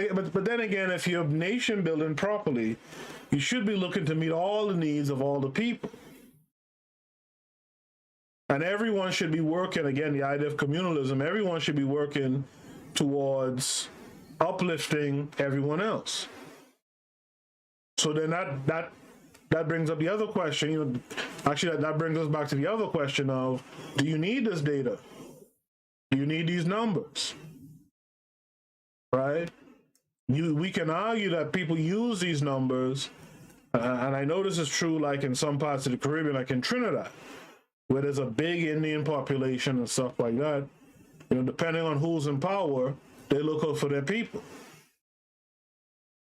then again, if you're nation building properly, you should be looking to meet all the needs of all the people. And everyone should be working, again, the idea of communalism, everyone should be working towards uplifting everyone else. So then that brings up the other question, that brings us back to the other question of, do you need this data? Do you need these numbers? Right? We can argue that people use these numbers, and I know this is true like in some parts of the Caribbean, like in Trinidad, where there's a big Indian population and stuff like that. Depending on who's in power, they look out for their people.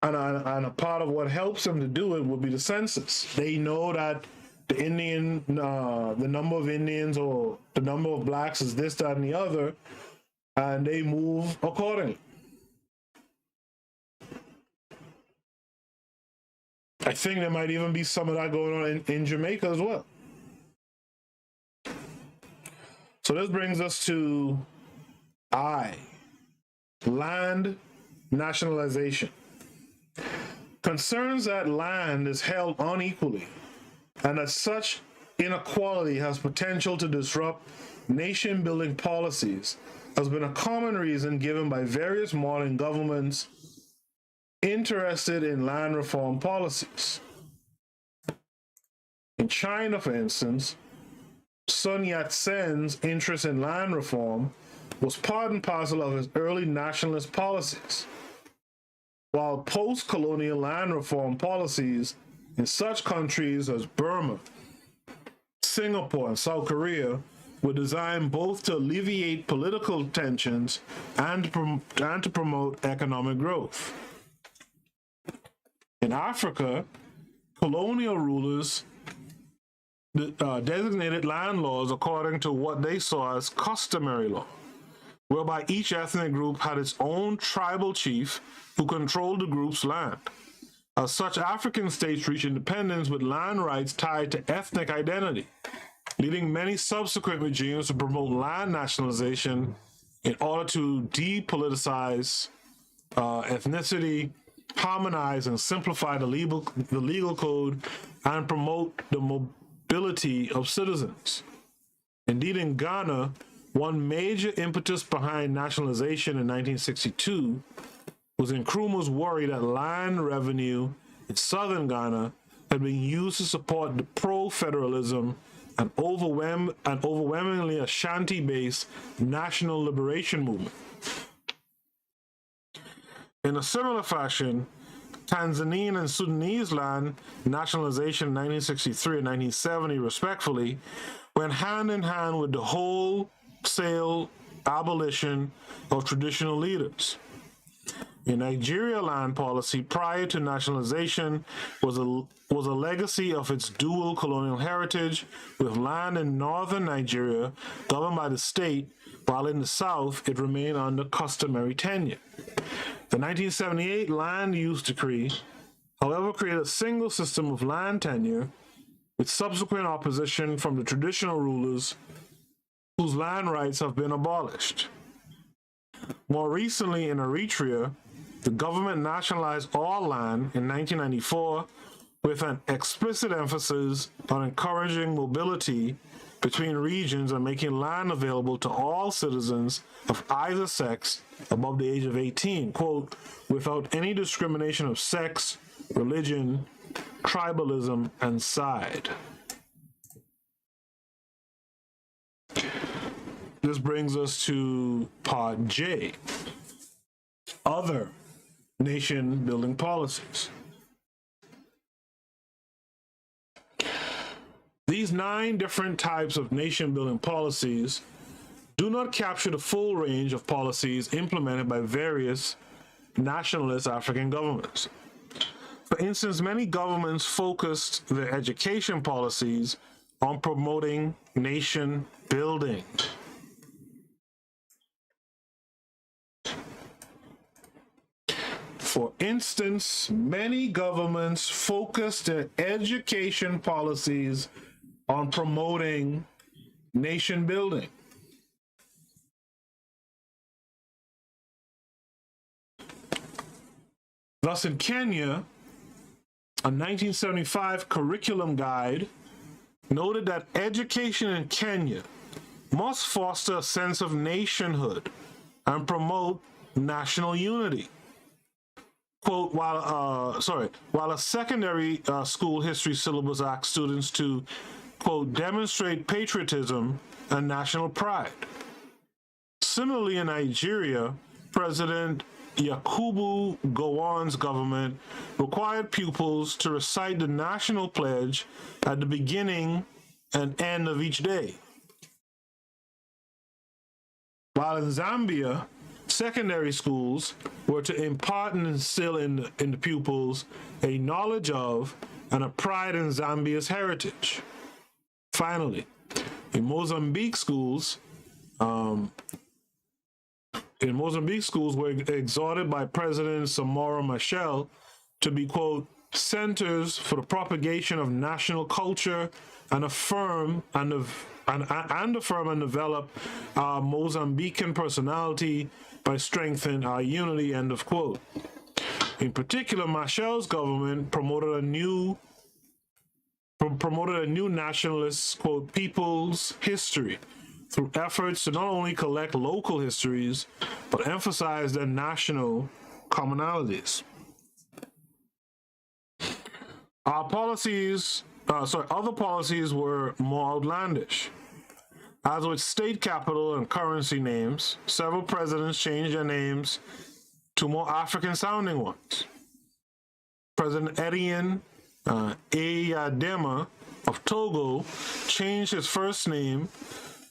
And a part of what helps them to do it would be the census. They know that the number of Indians or the number of blacks is this, that, and the other, and they move accordingly. I think there might even be some of that going on in Jamaica as well. So this brings us to land nationalization. Concerns that land is held unequally and that such inequality has potential to disrupt nation-building policies has been a common reason given by various modern governments interested in land reform policies. In China, for instance, Sun Yat-sen's interest in land reform was part and parcel of his early nationalist policies, while post-colonial land reform policies in such countries as Burma, Singapore, and South Korea were designed both to alleviate political tensions and to promote economic growth. In Africa, colonial rulers designated land laws according to what they saw as customary law, whereby each ethnic group had its own tribal chief who controlled the group's land. As such, African states reached independence with land rights tied to ethnic identity, leading many subsequent regimes to promote land nationalization in order to depoliticize ethnicity, harmonize and simplify the legal code, and promote the mobility of citizens. Indeed, in Ghana, one major impetus behind nationalization in 1962 was Nkrumah's worry that land revenue in southern Ghana had been used to support the pro-federalism and overwhelmingly Ashanti-based national liberation movement. In a similar fashion, Tanzanian and Sudanese land nationalization in 1963 and 1970, respectively, went hand in hand with the wholesale abolition of traditional leaders. In Nigeria, land policy prior to nationalization was a legacy of its dual colonial heritage, with land in northern Nigeria governed by the state, while in the south it remained under customary tenure. The 1978 Land Use Decree, however, created a single system of land tenure, with subsequent opposition from the traditional rulers whose land rights have been abolished. More recently, in Eritrea, the government nationalized all land in 1994 with an explicit emphasis on encouraging mobility between regions and making land available to all citizens of either sex above the age of 18, quote, without any discrimination of sex, religion, tribalism, and side. This brings us to Part J, other nation-building policies. These 9 different types of nation-building policies do not capture the full range of policies implemented by various nationalist African governments. For instance, many governments focused their education policies on promoting nation building. For instance, many governments focused their education policies on promoting nation building. Thus, in Kenya, a 1975 curriculum guide noted that education in Kenya must foster a sense of nationhood and promote national unity. Quote, while a secondary school history syllabus asks students to, quote, demonstrate patriotism and national pride. Similarly, in Nigeria, President Yakubu Gowon's government required pupils to recite the national pledge at the beginning and end of each day. While in Zambia, secondary schools were to impart and instill in the pupils a knowledge of and a pride in Zambia's heritage. Finally, in Mozambique schools, were exhorted by President Samora Machel to be, quote, centers for the propagation of national culture and affirm and develop our Mozambican personality by strengthening our unity, end of quote. In particular, Machel's government promoted a new promoted a new nationalist, quote, people's history through efforts to not only collect local histories, but emphasize their national commonalities. Other policies were more outlandish. As with state capital and currency names, several presidents changed their names to more African-sounding ones. President Etienne Eyadema of Togo changed his first name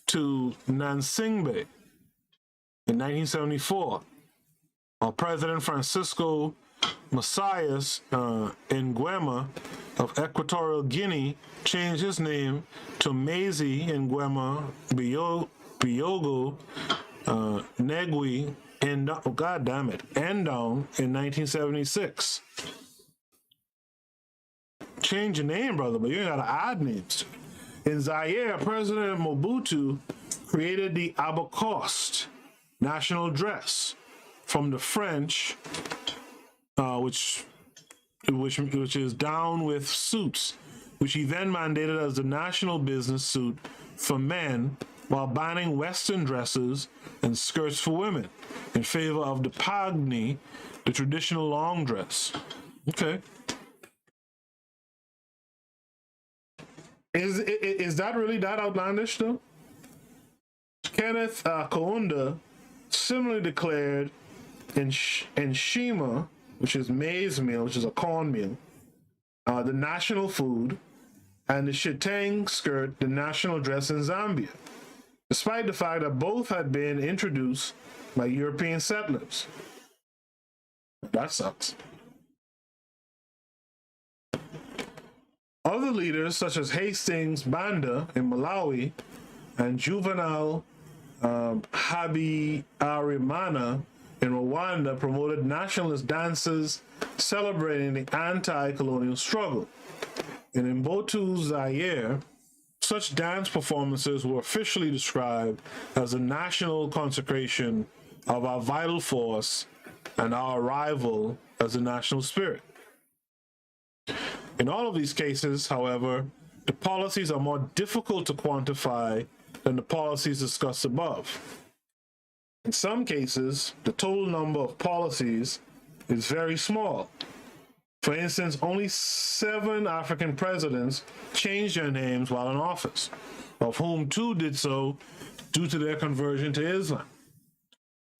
to Nansingbe in 1974, while President Francisco Macias Nguema of Equatorial Guinea changed his name to Maisie Nguema Biogo Negui Endong in 1976. Change your name, brother, but you ain't gotta add names to it. In Zaire, President Mobutu created the Abacoste national dress from the French, which is down with suits, which he then mandated as the national business suit for men, while banning Western dresses and skirts for women in favor of the pagni, the traditional long dress. Okay. Is that really that outlandish, though? Kenneth Kaunda similarly declared in Shima, which is maize meal, which is a cornmeal, the national food, and the shitang skirt, the national dress in Zambia, despite the fact that both had been introduced by European settlers. That sucks. Other leaders, such as Hastings Banda in Malawi and Juvenal Habyarimana in Rwanda, promoted nationalist dances celebrating the anti-colonial struggle. And in Mbotu, Zaire, such dance performances were officially described as a national consecration of our vital force and our arrival as a national spirit. In all of these cases, however, the policies are more difficult to quantify than the policies discussed above. In some cases, the total number of policies is very small. For instance, only 7 African presidents changed their names while in office, of whom 2 did so due to their conversion to Islam.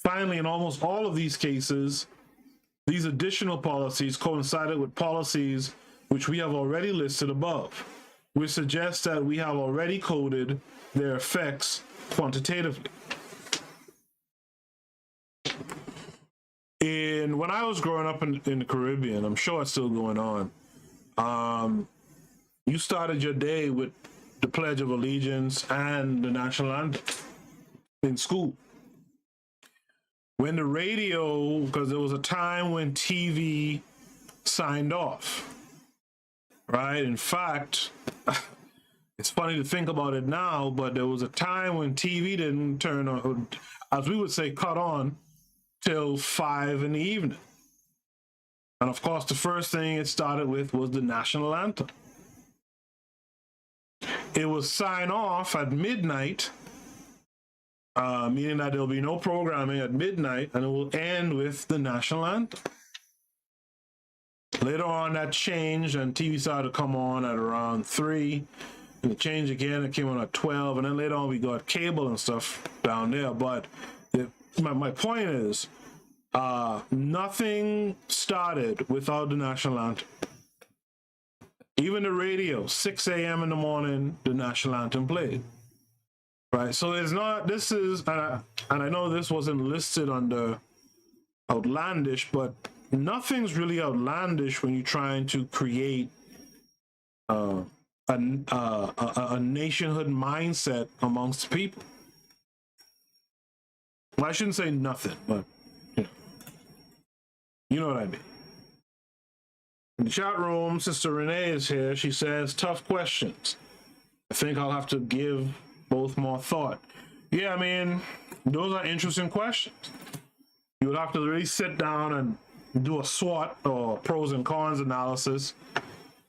Finally, in almost all of these cases, these additional policies coincided with policies which we have already listed above, which suggests that we have already coded their effects quantitatively. When I was growing up in the Caribbean, I'm sure it's still going on, you started your day with the Pledge of Allegiance and the National Anthem in school. When the radio, because there was a time when TV signed off, right? In fact, it's funny to think about it now, but there was a time when TV didn't turn on, as we would say, cut on, till 5 in the evening. And of course, the first thing it started with was the National Anthem. It will sign off at midnight, meaning that there'll be no programming at midnight, and it will end with the National Anthem. Later on, that changed, and TV started to come on at around 3, and it changed again. It came on at 12, and then later on, we got cable and stuff down there. But my point is, nothing started without the National Anthem. Even the radio, 6 a.m. in the morning, the National Anthem played. Right, so it's not, this is, and I know this wasn't listed under outlandish, but nothing's really outlandish when you're trying to create a nationhood mindset amongst people. Well, I shouldn't say nothing, but you know what I mean. In the chat room, Sister Renee is here. She says, tough questions. I think I'll have to give both more thought. Yeah, I mean, those are interesting questions. You would have to really sit down and do a SWOT or pros and cons analysis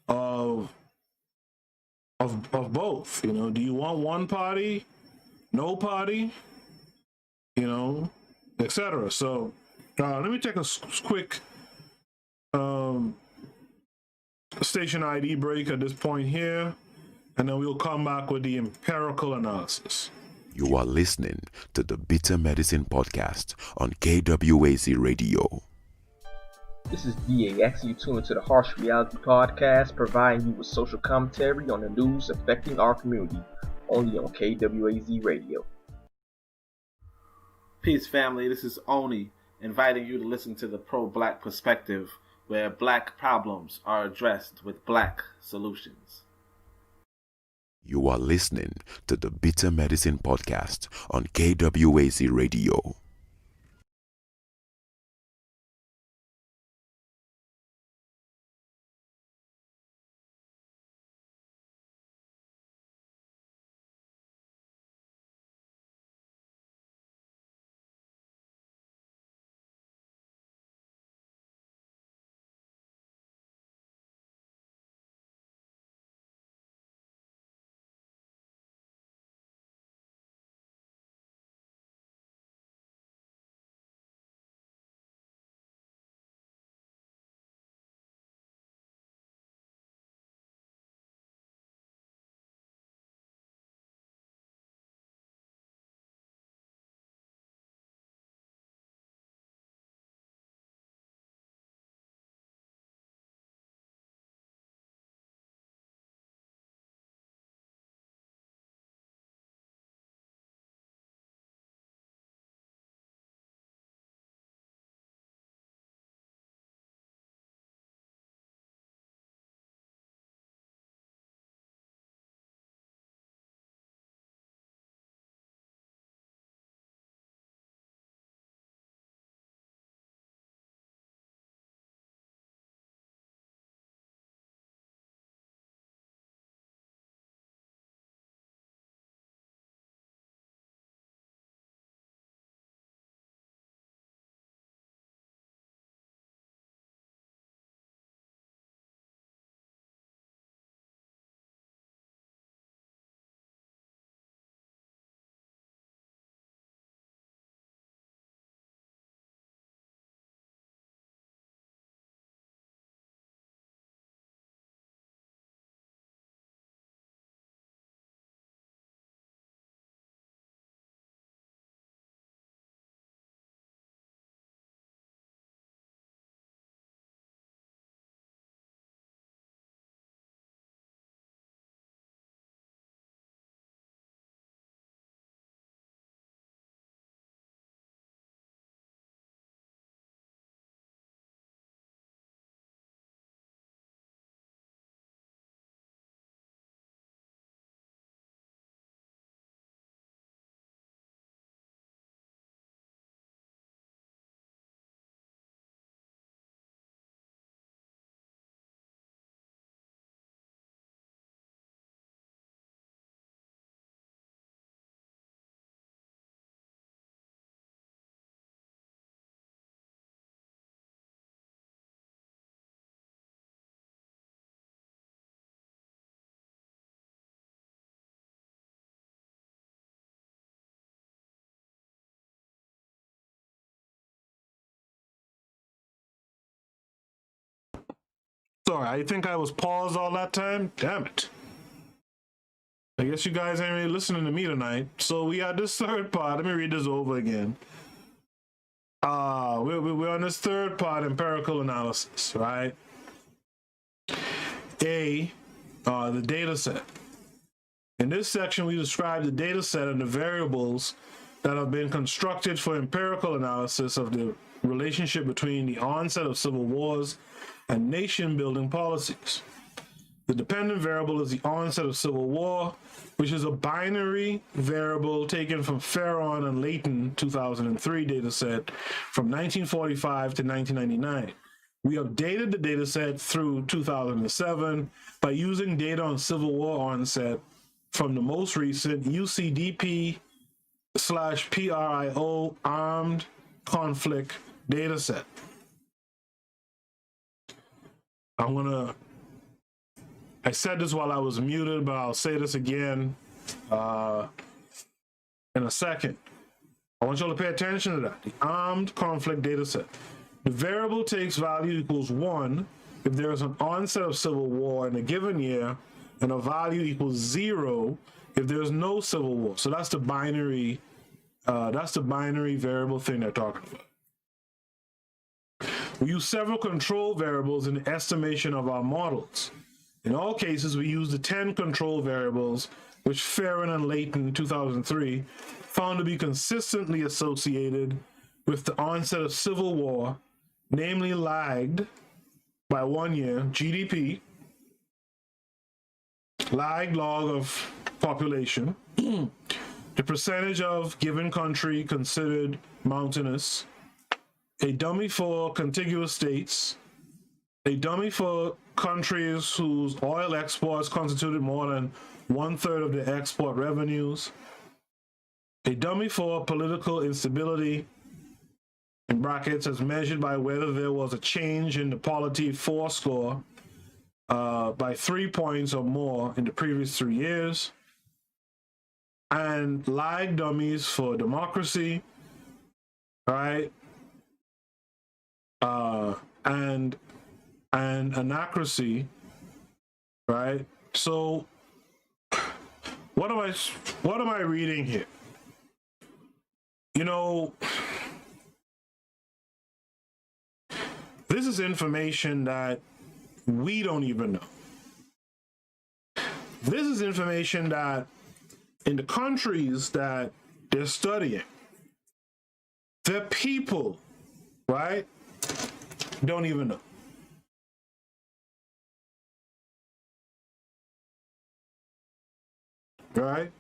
of of both. You know, do you want one party, no party, you know, etc. So let me take a quick station ID break at this point here, and then we'll come back with the empirical analysis. You are listening to the Bitter Medicine Podcast on KWAZ Radio. This is DAX. You tune into the Harsh Reality Podcast, providing you with social commentary on the news affecting our community, only on KWAZ Radio. Peace, family. This is Oni, inviting you to listen to the pro-black perspective, where black problems are addressed with black solutions. You are listening to the Bitter Medicine Podcast on KWAZ Radio. Sorry, I think I was paused all that time. Damn it. I guess you guys ain't really listening to me tonight. So we got this third part. Let me read this over again. We're on this third part, empirical analysis, right? The data set. In this section, we describe the data set and the variables that have been constructed for empirical analysis of the relationship between the onset of civil wars and nation-building policies. The dependent variable is the onset of civil war, which is a binary variable taken from Farron and Layton 2003 dataset from 1945 to 1999. We updated the dataset through 2007 by using data on Civil War onset from the most recent UCDP/PRIO armed conflict dataset. I'm gonna I said this while I was muted, but I'll say this again in a second. I want y'all to pay attention to that. The armed conflict data set. The variable takes value equals 1 if there is an onset of civil war in a given year, and a value equals 0 if there is no civil war. So that's the binary variable thing they're talking about. We use several control variables in the estimation of our models. In all cases, we use the 10 control variables, which Farron and Layton, 2003, found to be consistently associated with the onset of civil war, namely lagged by 1 year, GDP, lagged log of population, the percentage of given country considered mountainous, a dummy for contiguous states, a dummy for countries whose oil exports constituted more than 1/3 of their export revenues, a dummy for political instability, in brackets, as measured by whether there was a change in the polity four score by 3 points or more in the previous 3 years, and lag dummies for democracy, right? And anacracy, right? So what am I reading here? You know, this is information that we don't even know. This is information that in the countries that they're studying, the people, right, don't even know. Right?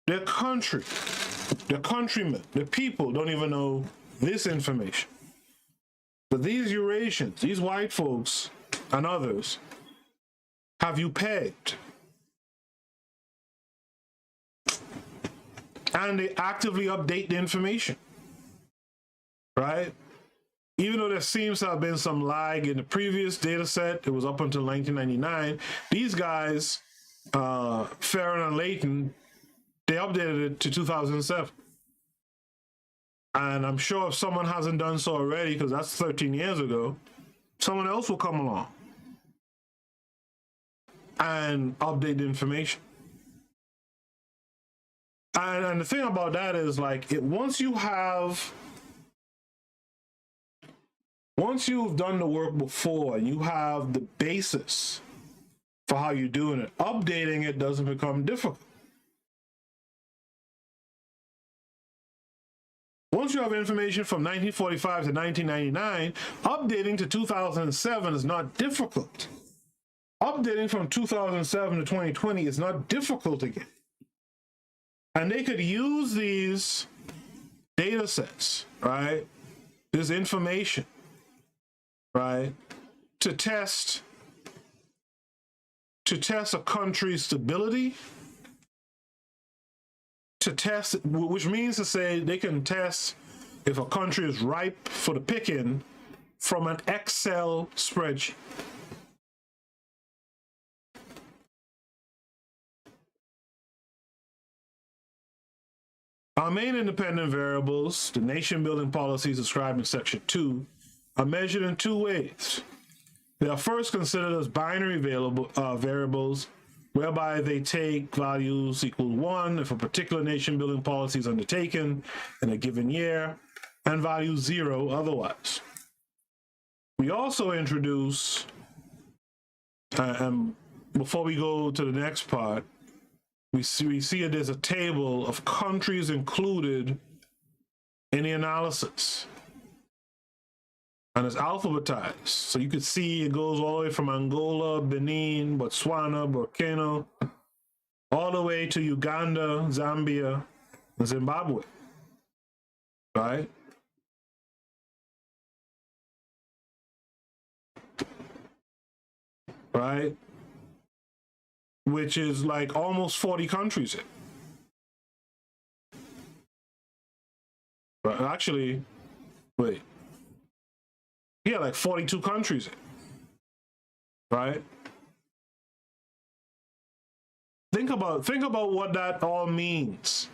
Their country, their countrymen, the people don't even know this information. But these Eurasians, these white folks and others have you pegged. And they actively update the information, right? Even though there seems to have been some lag in the previous data set, it was up until 1999, these guys, Farron and Layton, they updated it to 2007. And I'm sure if someone hasn't done so already, because that's 13 years ago, someone else will come along and update the information. And the thing about that is, like, once you've done the work before, you have the basis for how you're doing it, updating it doesn't become difficult. Once you have information from 1945 to 1999, updating to 2007 is not difficult. Updating from 2007 to 2020 is not difficult again. And they could use these data sets, right? This information, right? To test a country's stability, which means to say they can test if a country is ripe for the picking from an Excel spreadsheet. Our main independent variables, the nation-building policies described in Section 2, are measured in two ways. They are first considered as binary variables, whereby they take values equal 1 if a particular nation-building policy is undertaken in a given year, and value 0 otherwise. We also introduce, and before we go to the next part, we see that there's a table of countries included in the analysis. And it's alphabetized. So you can see it goes all the way from Angola, Benin, Botswana, Burkina, all the way to Uganda, Zambia, and Zimbabwe. Right? Right? Which is like almost 40 countries. Right? Actually, wait. Yeah, like 42 countries. Right? Think about what that all means.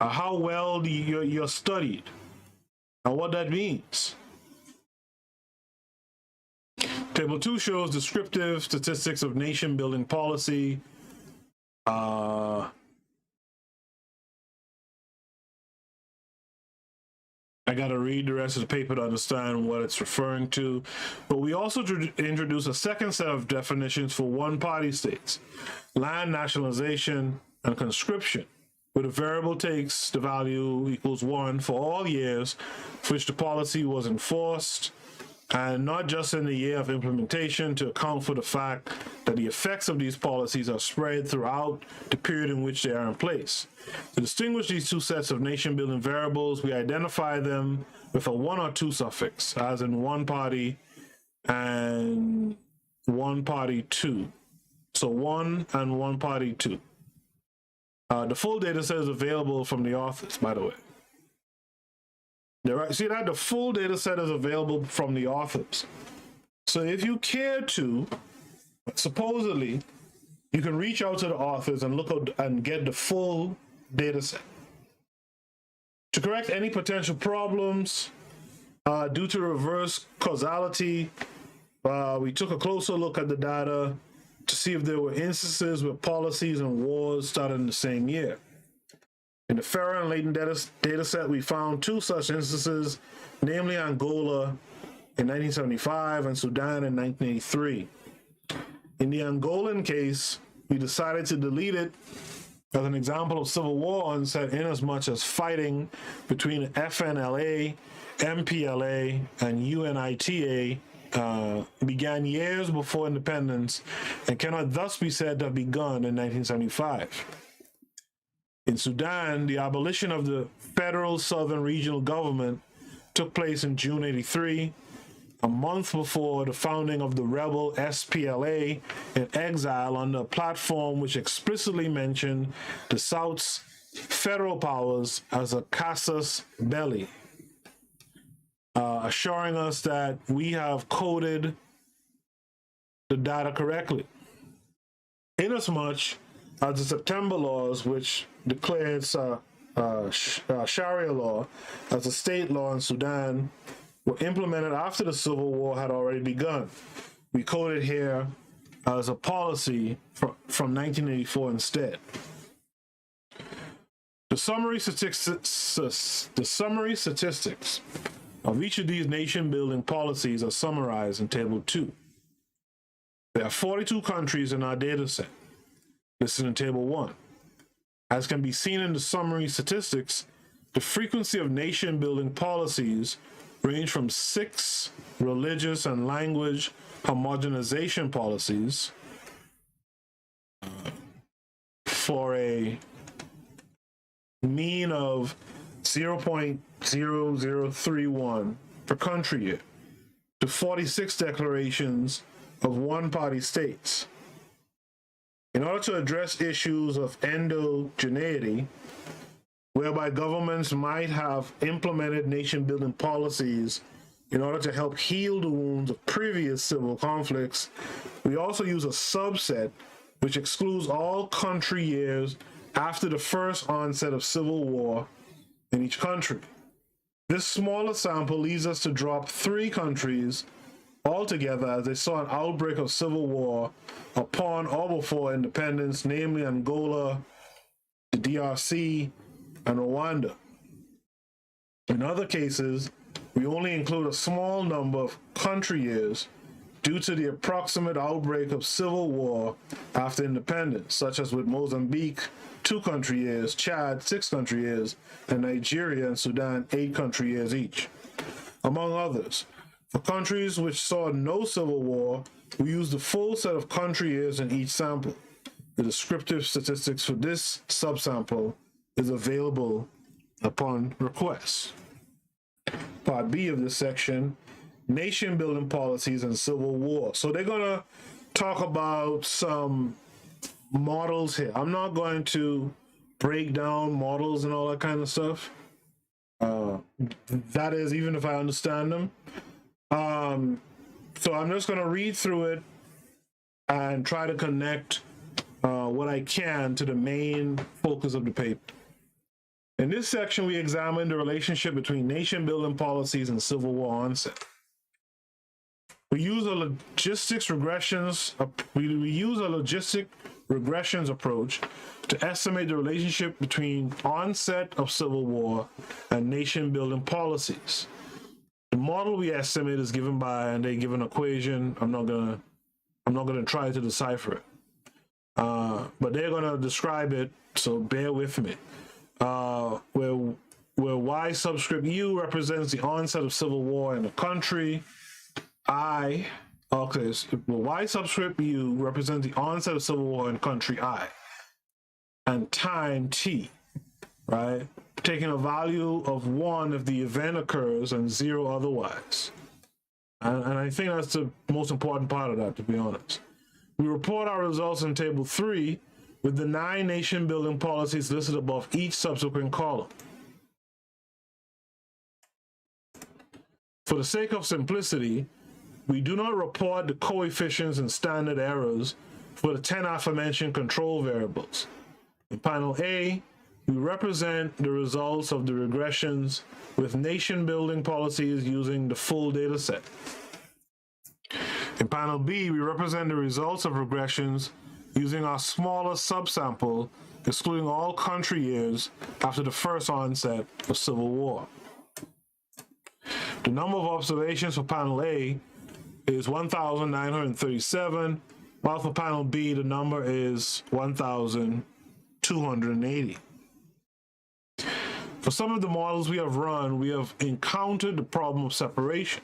How well you're studied, and what that means. Table 2 shows descriptive statistics of nation-building policy. I got to read the rest of the paper to understand what it's referring to. But we also introduce a second set of definitions for one-party states: land nationalization and conscription, where the variable takes the value equals 1 for all years for which the policy was enforced, and not just in the year of implementation, to account for the fact that the effects of these policies are spread throughout the period in which they are in place. To distinguish these two sets of nation-building variables, we identify them with a 1 or 2 suffix, as in one party and one party 2. So 1 and one party 2. The full data set is available from the authors, by the way. See that? The full data set is available from the authors. So if you care to, supposedly, you can reach out to the authors and look at and get the full data set. To correct any potential problems due to reverse causality, we took a closer look at the data to see if there were instances where policies and wars started in the same year. In the Ferrer and Layton data set, we found 2 such instances, namely Angola in 1975 and Sudan in 1983. In the Angolan case, we decided to delete it as an example of civil war onset, in as much as fighting between FNLA, MPLA, and UNITA began years before independence and cannot thus be said to have begun in 1975. In Sudan, the abolition of the federal Southern Regional Government took place in June '83, a month before the founding of the rebel SPLA in exile under a platform which explicitly mentioned the South's federal powers as a casus belli, assuring us that we have coded the data correctly. Inasmuch as the September laws, which declared Sharia law as a state law in Sudan, were implemented after the civil war had already begun. We code it here as a policy from 1984 instead. The summary statistics of each of these nation-building policies are summarized in Table 2. There are 42 countries in our data set, listed in Table 1. As can be seen in the summary statistics, the frequency of nation-building policies range from 6 religious and language homogenization policies for a mean of 0.0031 per country year to 46 declarations of one-party states. In order to address issues of endogeneity, whereby governments might have implemented nation-building policies in order to help heal the wounds of previous civil conflicts, we also use a subset which excludes all country years after the first onset of civil war in each country. This smaller sample leads us to drop 3 countries altogether as they saw an outbreak of civil war upon or before independence, namely Angola, the DRC, and Rwanda. In other cases, we only include a small number of country years due to the approximate outbreak of civil war after independence, such as with Mozambique, 2 country years, Chad, 6 country years, and Nigeria and Sudan, 8 country years each, among others. For countries which saw no civil war, we use the full set of country years in each sample. The descriptive statistics for this subsample is available upon request. Part B of this section, nation-building policies and civil war. So they're going to talk about some models here. I'm not going to break down models and all that kind of stuff. That is, even if I understand them. So I'm just going to read through it and try to connect what I can to the main focus of the paper. In this section, we examine the relationship between nation-building policies and Civil War onset. We use a logistic regressions approach to estimate the relationship between onset of Civil War and nation-building policies. The model we estimate is given by, and they give an equation. I'm not gonna try to decipher it, but they're gonna describe it. So bear with me. Where Y subscript U represents the onset of civil war in the country. Y subscript U represents the onset of civil war in country I, and time T, right? Taking a value of 1 if the event occurs and 0 otherwise. And I think that's the most important part of that, to be honest. We report our results in Table 3 with the 9 nation-building policies listed above each subsequent column. For the sake of simplicity, we do not report the coefficients and standard errors for the 10 aforementioned control variables. In panel A, we represent the results of the regressions with nation-building policies using the full data set. In panel B, we represent the results of regressions using our smaller subsample, excluding all country years after the first onset of Civil War. The number of observations for panel A is 1,937, while for panel B, the number is 1,280. For some of the models we have run, we have encountered the problem of separation.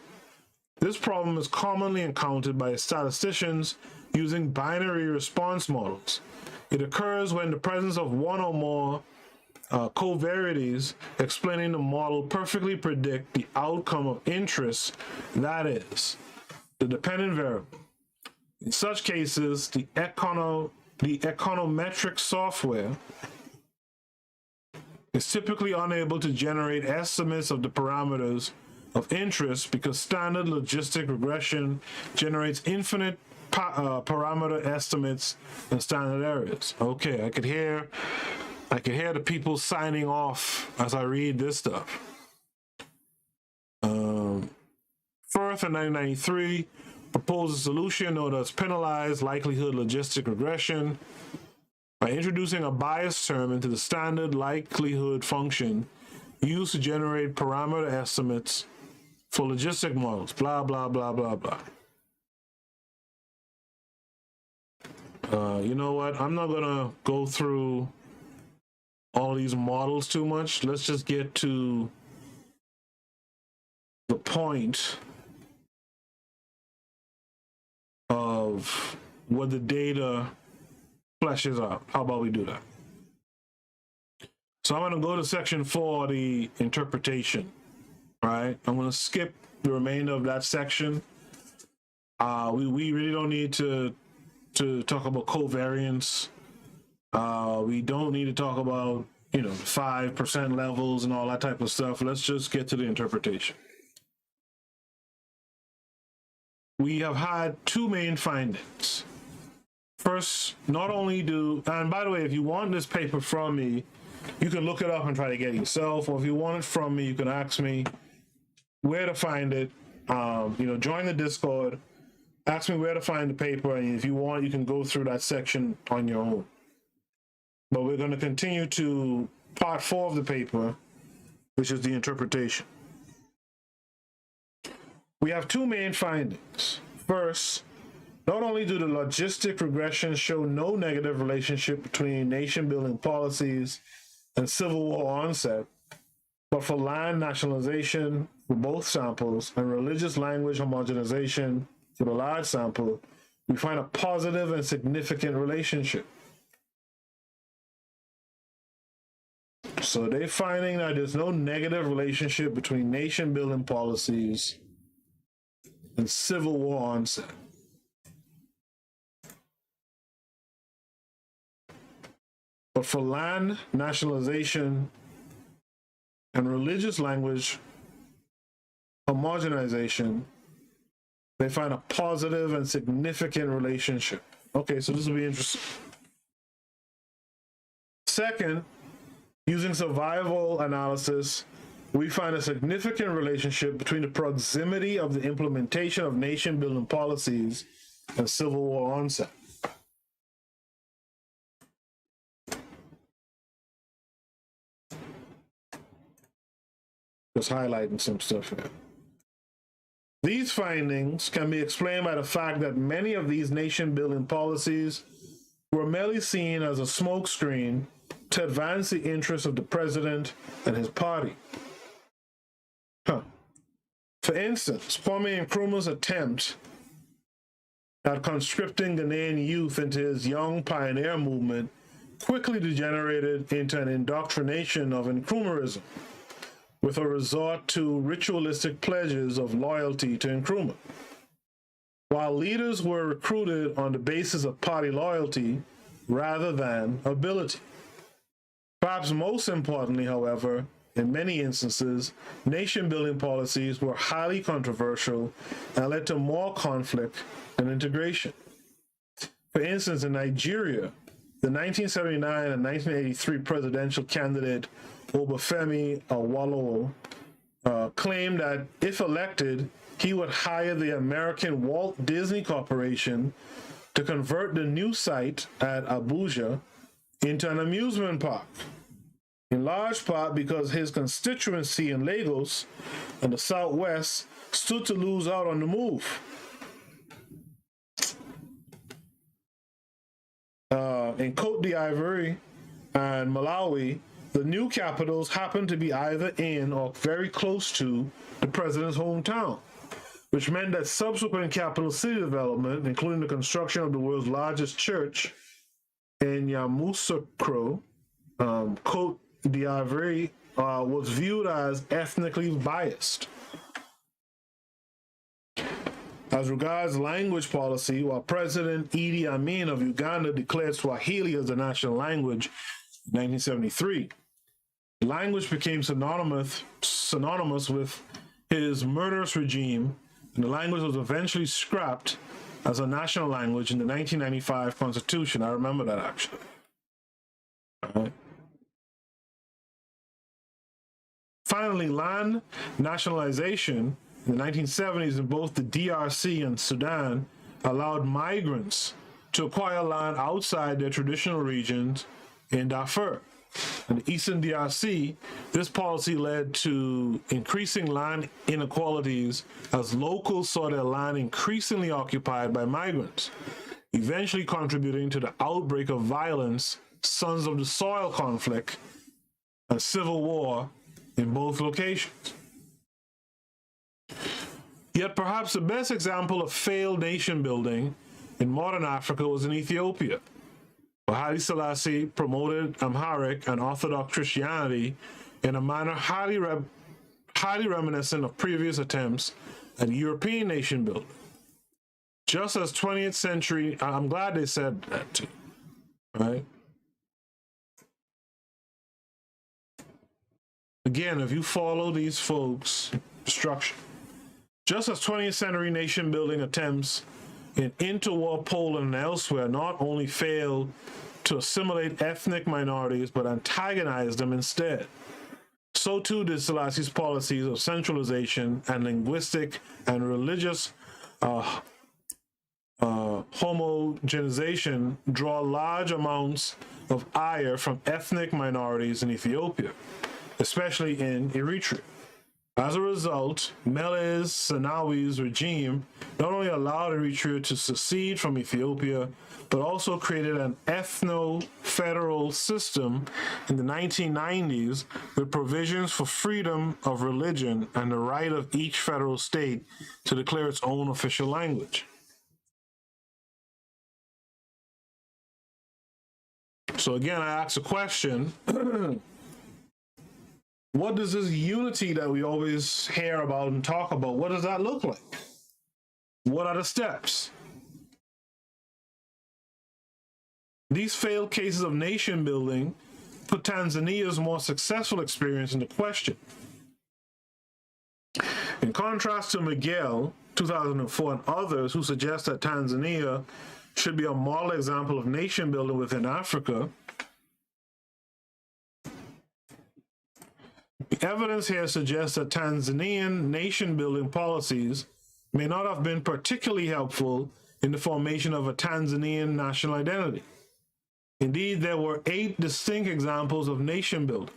This problem is commonly encountered by statisticians using binary response models. It occurs when the presence of one or more covariates explaining the model perfectly predict the outcome of interest, that is, the dependent variable. In such cases, the econometric software is typically unable to generate estimates of the parameters of interest because standard logistic regression generates infinite parameter estimates and standard errors. Okay, I could hear the people signing off as I read this stuff. Firth in 1993 proposed a solution known as penalized likelihood logistic regression by introducing a bias term into the standard likelihood function used to generate parameter estimates for logistic models, blah, blah, blah, blah, blah. You know what? I'm not going to go through all these models too much. Let's just get to the point of what the data fleshes out. How about we do that? So I'm going to go to section 4, the interpretation, right? I'm going to skip the remainder of that section. We really don't need to talk about covariance. We don't need to talk about, 5% levels and all that type of stuff. Let's just get to the interpretation. We have had 2 main findings. First, not only and by the way, if you want this paper from me, you can look it up and try to get it yourself, or if you want it from me, you can ask me where to find it. Join the Discord, ask me where to find the paper, and if you want, you can go through that section on your own. But we're going to continue to part 4 of the paper, which is the interpretation. We have 2 main findings. First, not only do the logistic regressions show no negative relationship between nation-building policies and Civil War onset, but for land nationalization for both samples and religious language homogenization for the large sample, we find a positive and significant relationship. So they're finding that there's no negative relationship between nation-building policies and Civil War onset. But for land nationalization and religious language homogenization, they find a positive and significant relationship. Okay, so this will be interesting. Second, using survival analysis, we find a significant relationship between the proximity of the implementation of nation-building policies and Civil War onset. Just highlighting some stuff here. These findings can be explained by the fact that many of these nation-building policies were merely seen as a smokescreen to advance the interests of the president and his party. For instance, Kwame Nkrumah's attempt at conscripting Ghanaian youth into his young pioneer movement quickly degenerated into an indoctrination of Nkrumahism, with a resort to ritualistic pledges of loyalty to Nkrumah. While leaders were recruited on the basis of party loyalty rather than ability. Perhaps most importantly, however, in many instances, nation-building policies were highly controversial and led to more conflict than integration. For instance, in Nigeria, the 1979 and 1983 presidential candidate Obafemi Awolowo claimed that if elected, he would hire the American Walt Disney Corporation to convert the new site at Abuja into an amusement park, in large part because his constituency in Lagos and the Southwest stood to lose out on the move. In Côte d'Ivoire and Malawi, the new capitals happened to be either in or very close to the president's hometown, which meant that subsequent capital city development, including the construction of the world's largest church in Yamoussoukro, Côte d'Ivoire, was viewed as ethnically biased. As regards language policy, while President Idi Amin of Uganda declared Swahili as the national language in 1973, language became synonymous with his murderous regime, and the language was eventually scrapped as a national language in the 1995 Constitution. I remember that, actually. All right. Finally, land nationalization in the 1970s in both the DRC and Sudan allowed migrants to acquire land outside their traditional regions in Darfur. In the eastern DRC, this policy led to increasing land inequalities as locals saw their land increasingly occupied by migrants, eventually contributing to the outbreak of violence, Sons of the Soil conflict, and civil war in both locations. Yet perhaps the best example of failed nation building in modern Africa was in Ethiopia, where Haile Selassie promoted Amharic and Orthodox Christianity in a manner highly reminiscent of previous attempts at European nation building. Just as 20th century, I'm glad they said that too, right? Again, if you follow these folks' structure, just as 20th century nation building attempts in interwar Poland and elsewhere not only failed to assimilate ethnic minorities but antagonized them instead, so too did Selassie's policies of centralization and linguistic and religious homogenization draw large amounts of ire from ethnic minorities in Ethiopia, especially in Eritrea. As a result, Meles Zenawi's regime not only allowed Eritrea to secede from Ethiopia, but also created an ethno-federal system in the 1990s with provisions for freedom of religion and the right of each federal state to declare its own official language. So again, I ask a question. What does this unity that we always hear about and talk about, what does that look like? What are the steps? These failed cases of nation building put Tanzania's more successful experience into question. In contrast to Miguel, 2004, and others who suggest that Tanzania should be a model example of nation building within Africa, evidence here suggests that Tanzanian nation-building policies may not have been particularly helpful in the formation of a Tanzanian national identity. Indeed, there were 8 distinct examples of nation-building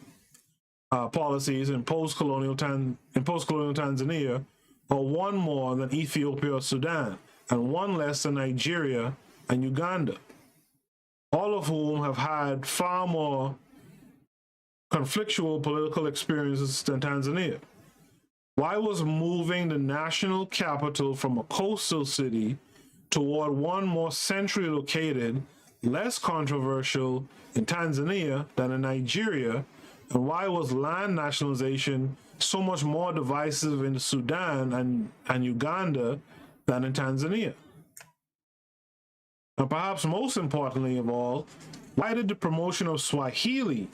policies in post-colonial Tanzania, or 1 more than Ethiopia or Sudan, and 1 less than Nigeria and Uganda, all of whom have had far more conflictual political experiences than Tanzania. Why was moving the national capital from a coastal city toward one more centrally located, less controversial in Tanzania than in Nigeria? And why was land nationalization so much more divisive in Sudan and Uganda than in Tanzania? And perhaps most importantly of all, why did the promotion of Swahili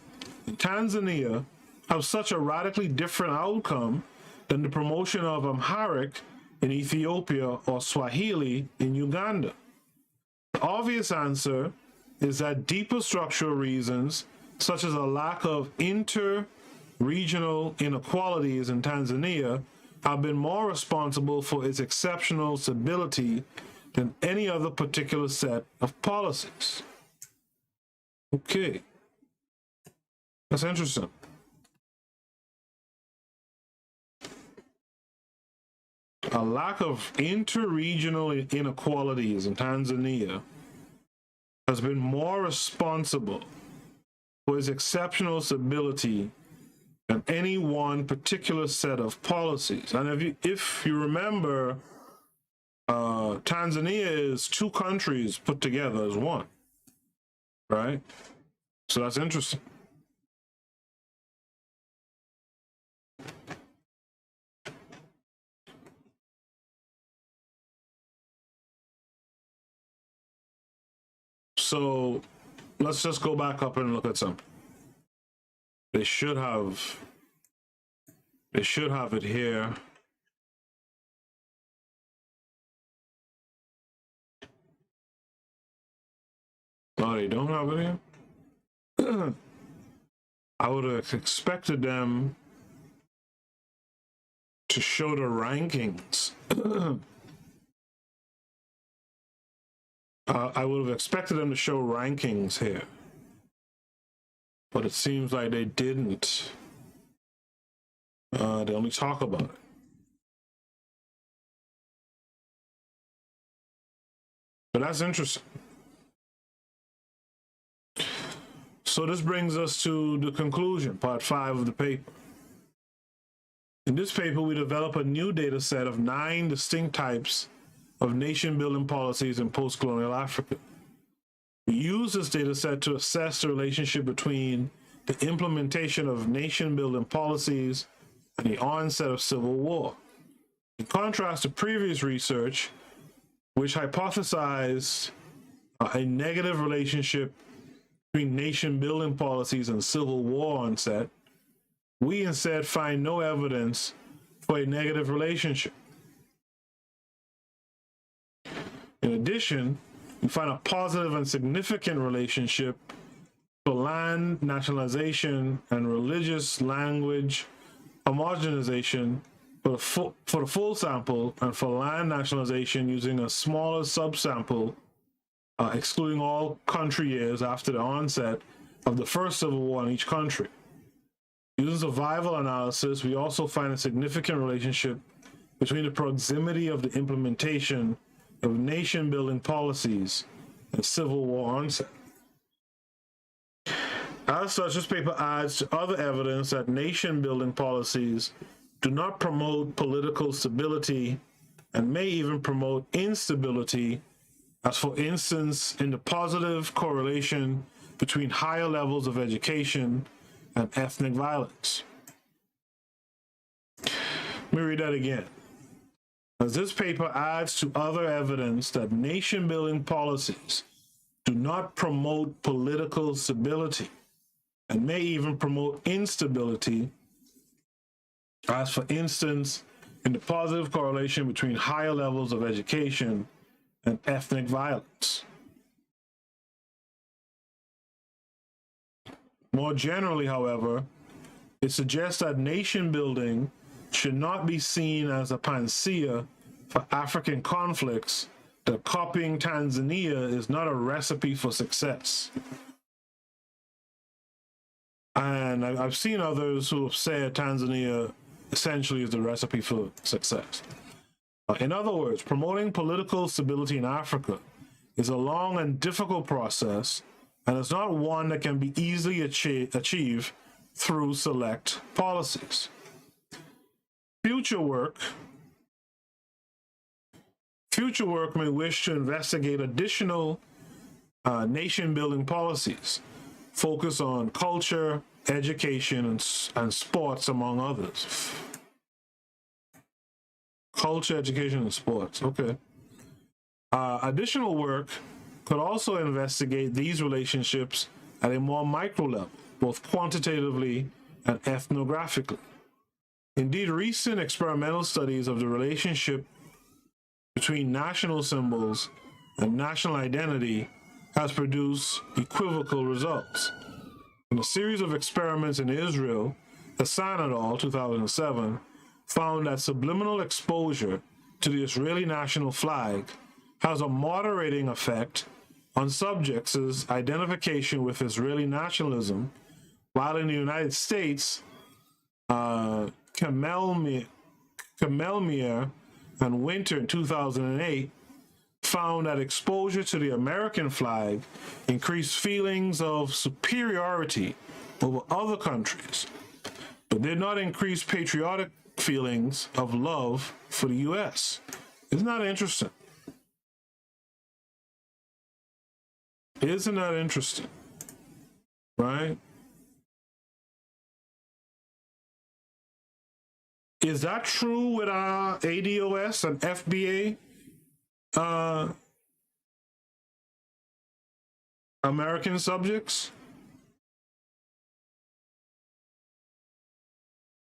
in Tanzania have such a radically different outcome than the promotion of Amharic in Ethiopia or Swahili in Uganda? The obvious answer is that deeper structural reasons, such as a lack of inter-regional inequalities in Tanzania, have been more responsible for its exceptional stability than any other particular set of policies. Okay, that's interesting. A lack of inter-regional inequalities in Tanzania has been more responsible for its exceptional stability than any one particular set of policies. And if you remember, Tanzania is 2 countries put together as one, right? So that's interesting. So let's just go back up and look at something. They should have it here. Oh, they don't have it here? I would have expected them to show the rankings. I would have expected them to show rankings here, but it seems like they didn't. They only talk about it. But that's interesting. So this brings us to the conclusion, part 5 of the paper. In this paper, we develop a new data set of 9 distinct types of nation-building policies in post-colonial Africa. We use this data set to assess the relationship between the implementation of nation-building policies and the onset of civil war. In contrast to previous research, which hypothesized a negative relationship between nation-building policies and civil war onset, we instead find no evidence for a negative relationship. In addition, we find a positive and significant relationship for land nationalization and religious language homogenization for the full sample, and for land nationalization using a smaller subsample, excluding all country years after the onset of the first civil war in each country. Using survival analysis, we also find a significant relationship between the proximity of the implementation of nation-building policies and civil war onset. As such, this paper adds to other evidence that nation-building policies do not promote political stability and may even promote instability, as for instance in the positive correlation between higher levels of education and ethnic violence. Let me read that again. As this paper adds to other evidence that nation-building policies do not promote political stability and may even promote instability, as for instance in the positive correlation between higher levels of education and ethnic violence. More generally, however, It suggests that nation building should not be seen as a panacea for African conflicts, that copying Tanzania is not a recipe for success. And I've seen others who have said Tanzania essentially is the recipe for success. In other words, promoting political stability in Africa is a long and difficult process, and it's not one that can be easily achieved through select policies. Future work may wish to investigate additional nation-building policies, focus on culture, education, and sports, among others. Culture, education, and sports. Okay. Additional work could also investigate these relationships at a more micro level, both quantitatively and ethnographically. Indeed, recent experimental studies of the relationship between national symbols and national identity has produced equivocal results. In a series of experiments in Israel, Hassan et al., 2007, found that subliminal exposure to the Israeli national flag has a moderating effect on subjects' identification with Israeli nationalism, while in the United States, Kamelmier and Winter in 2008 found that exposure to the American flag increased feelings of superiority over other countries, but did not increase patriotic feelings of love for the U.S. Isn't that interesting? Isn't that interesting? Right? Is that true with our ADOS and FBA American subjects?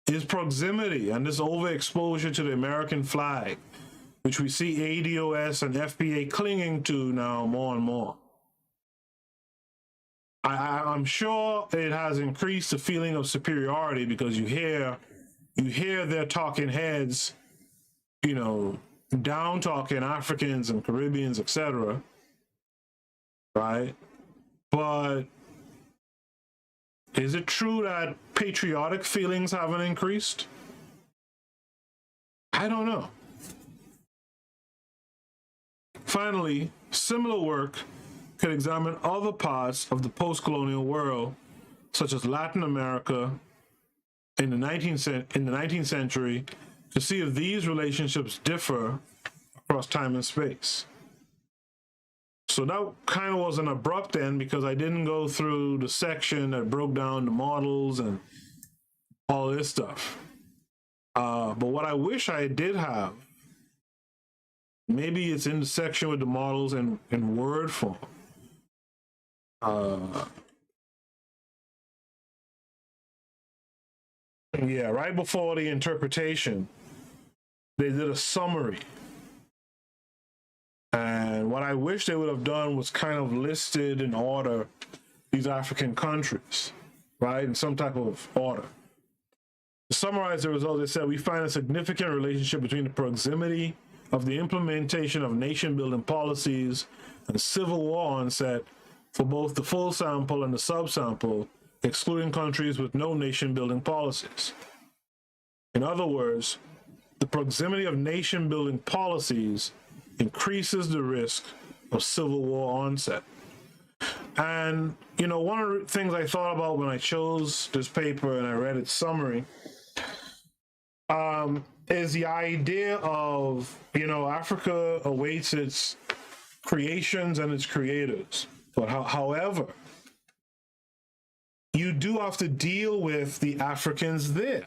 Is proximity and this overexposure to the American flag, which we see ADOS and FBA clinging to now more and more, I'm sure it has increased the feeling of superiority, because you hear their talking heads, down talking Africans and Caribbeans, etc. Right? But is it true that patriotic feelings haven't increased? I don't know. Finally, similar work could examine other parts of the post-colonial world, such as Latin America in the 19th century, to see if these relationships differ across time and space. So that kind of was an abrupt end, because I didn't go through the section that broke down the models and all this stuff. But what I wish I did have, maybe it's in the section with the models in word form. Yeah, right before the interpretation, they did a summary. And what I wish they would have done was kind of listed in order these African countries, right? In some type of order. To summarize the results, they said, we find a significant relationship between the proximity of the implementation of nation-building policies and civil war onset for both the full sample and the subsample, excluding countries with no nation-building policies. In other words, the proximity of nation-building policies increases the risk of civil war onset. And, one of the things I thought about when I chose this paper and I read its summary is the idea of, Africa awaits its creations and its creators. But however, you do have to deal with the Africans there.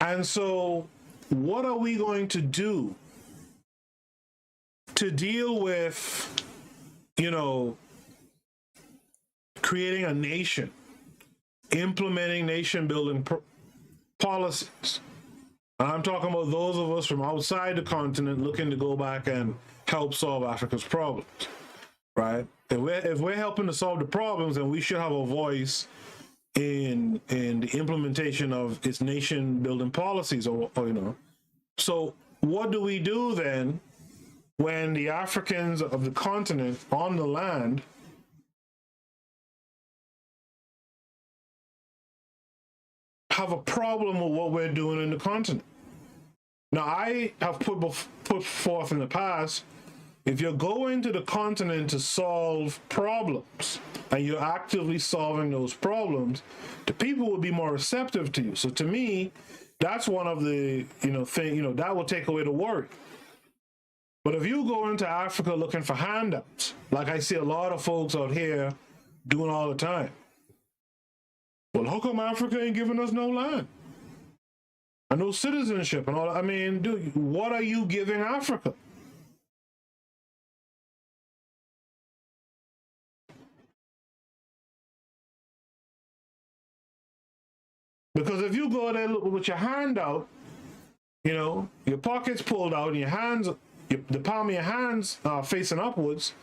And so what are we going to do to deal with, creating a nation, implementing nation-building policies? I'm talking about those of us from outside the continent looking to go back and help solve Africa's problems. right? If we're helping to solve the problems, then we should have a voice in the implementation of its nation building policies, or you know. So what do we do then when the Africans of the continent on the land have a problem with what we're doing in the continent? Now, I have put forth in the past, if you're going to the continent to solve problems and you're actively solving those problems, the people will be more receptive to you. So to me, that's one of the, that will take away the worry. But if you go into Africa looking for handouts, like I see a lot of folks out here doing all the time, well, how come Africa ain't giving us no land? And no citizenship and all that? I mean, dude, what are you giving Africa? Because if you go there with your hand out, your pockets pulled out and your hands, the palm of your hands facing upwards,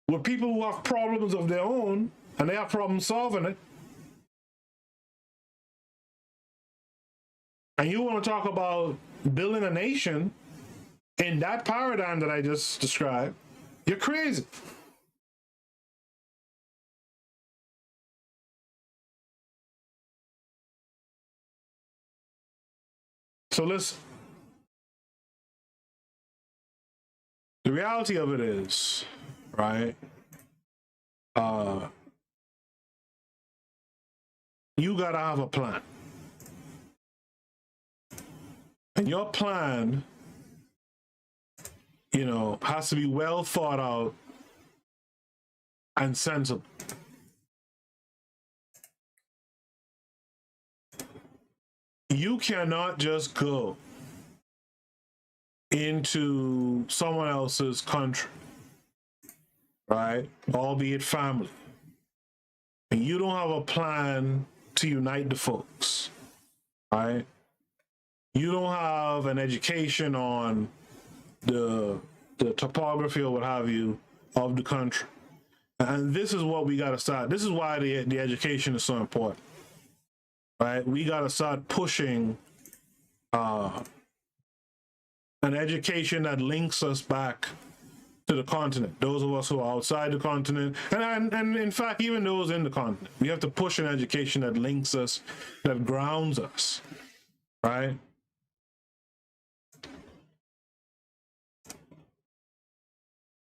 with people who have problems of their own and they have problems solving it, and you want to talk about building a nation in that paradigm that I just described, you're crazy. So listen, the reality of it is, right, you gotta have a plan. And your plan, has to be well thought out and sensible. You cannot just go into someone else's country, right? Albeit family. And you don't have a plan to unite the folks, right? You don't have an education on the topography or what have you of the country. And this is what we got to start. This is why the education is so important, right? We got to start pushing an education that links us back to the continent. Those of us who are outside the continent, and in fact, even those in the continent, we have to push an education that links us, that grounds us, right?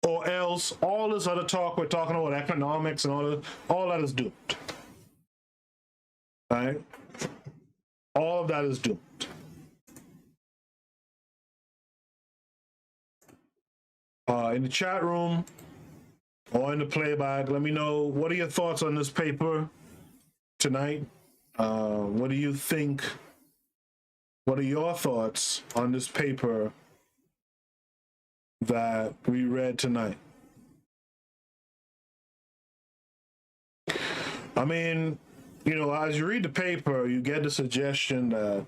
Or else all this other talk we're talking about economics and all that is doomed. Right? All of that is doomed. In the chat room or in the playback, let me know, what are your thoughts on this paper tonight? What do you think? What are your thoughts on this paper that we read tonight? I mean, as you read the paper, you get the suggestion that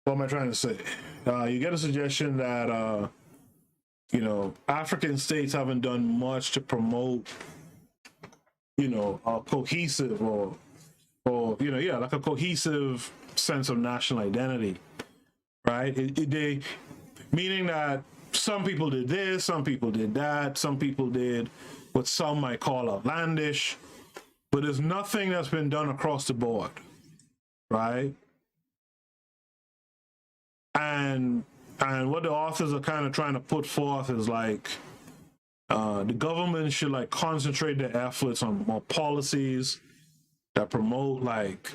what am I trying to say? You get a suggestion that African states haven't done much to promote a cohesive or like a cohesive sense of national identity, right? Meaning that some people did this, some people did that, some people did what some might call outlandish, but there's nothing that's been done across the board, right? And what the authors are kind of trying to put forth is like, the government should like concentrate their efforts on more policies that promote like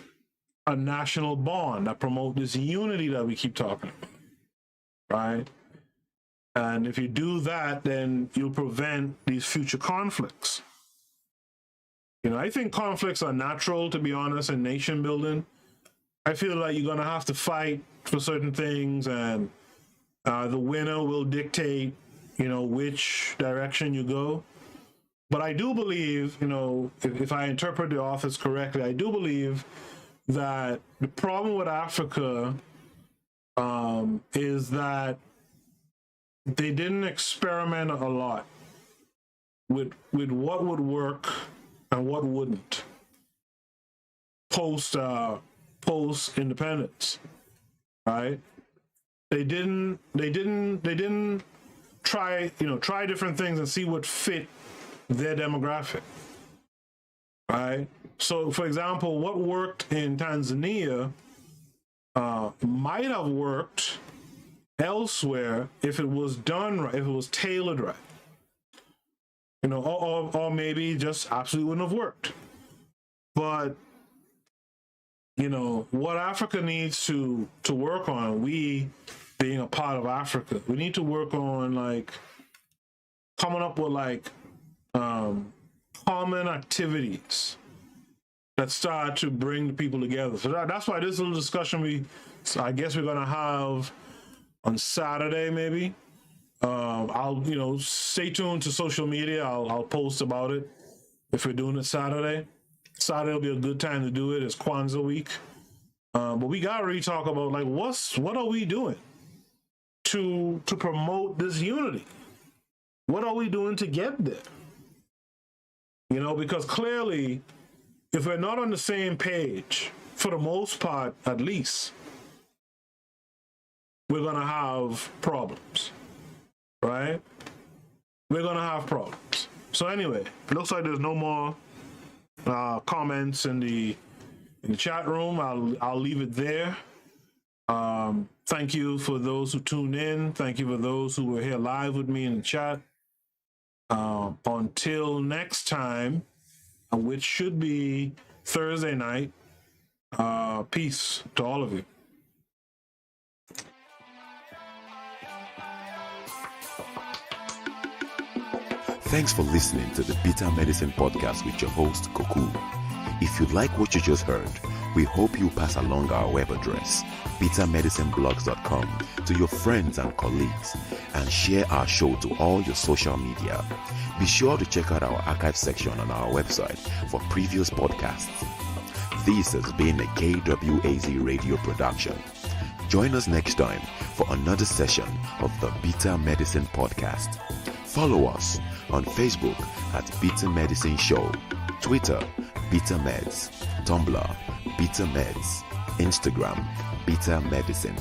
a national bond, that promote this unity that we keep talking about, right? And if you do that, then you'll prevent these future conflicts. I think conflicts are natural, to be honest, in nation building. I feel like you're gonna have to fight for certain things, and the winner will dictate which direction you go. But I do believe, if I interpret the authors correctly, I do believe that the problem with Africa is that they didn't experiment a lot with what would work and what wouldn't post independence, right? They didn't try different things and see what fit their demographic, right? So, for example, what worked in Tanzania might have worked elsewhere if it was done right, if it was tailored right, or maybe just absolutely wouldn't have worked. But what Africa needs to work on, we being a part of Africa, we need to work on coming up with common activities that start to bring the people together. So that's why this little discussion I guess we're gonna have on Saturday, maybe. I'll stay tuned to social media. I'll post about it if we're doing it Saturday. Saturday will be a good time to do it. It's Kwanzaa week. But we gotta really talk about what are we doing to promote this unity? What are we doing to get there? Because clearly, if we're not on the same page, for the most part at least, we're gonna have problems, right? We're gonna have problems. So anyway, it looks like there's no more comments in the chat room. I'll leave it there. Thank you for those who tuned in. Thank you for those who were here live with me in the chat. Until next time, which should be Thursday night, peace to all of you. Thanks for listening to the Bitter Medicine Podcast with your host, Koku. If you like what you just heard, we hope you pass along our web address, bittermedicineblogs.com, to your friends and colleagues, and share our show to all your social media. Be sure to check out our archive section on our website for previous podcasts. This has been a KWAZ radio production. Join us next time for another session of the Bitter Medicine Podcast. Follow us on Facebook at Bitter Medicine Show, Twitter, Bitter Meds, Tumblr, Bitter Meds, Instagram, Bitter Medicine.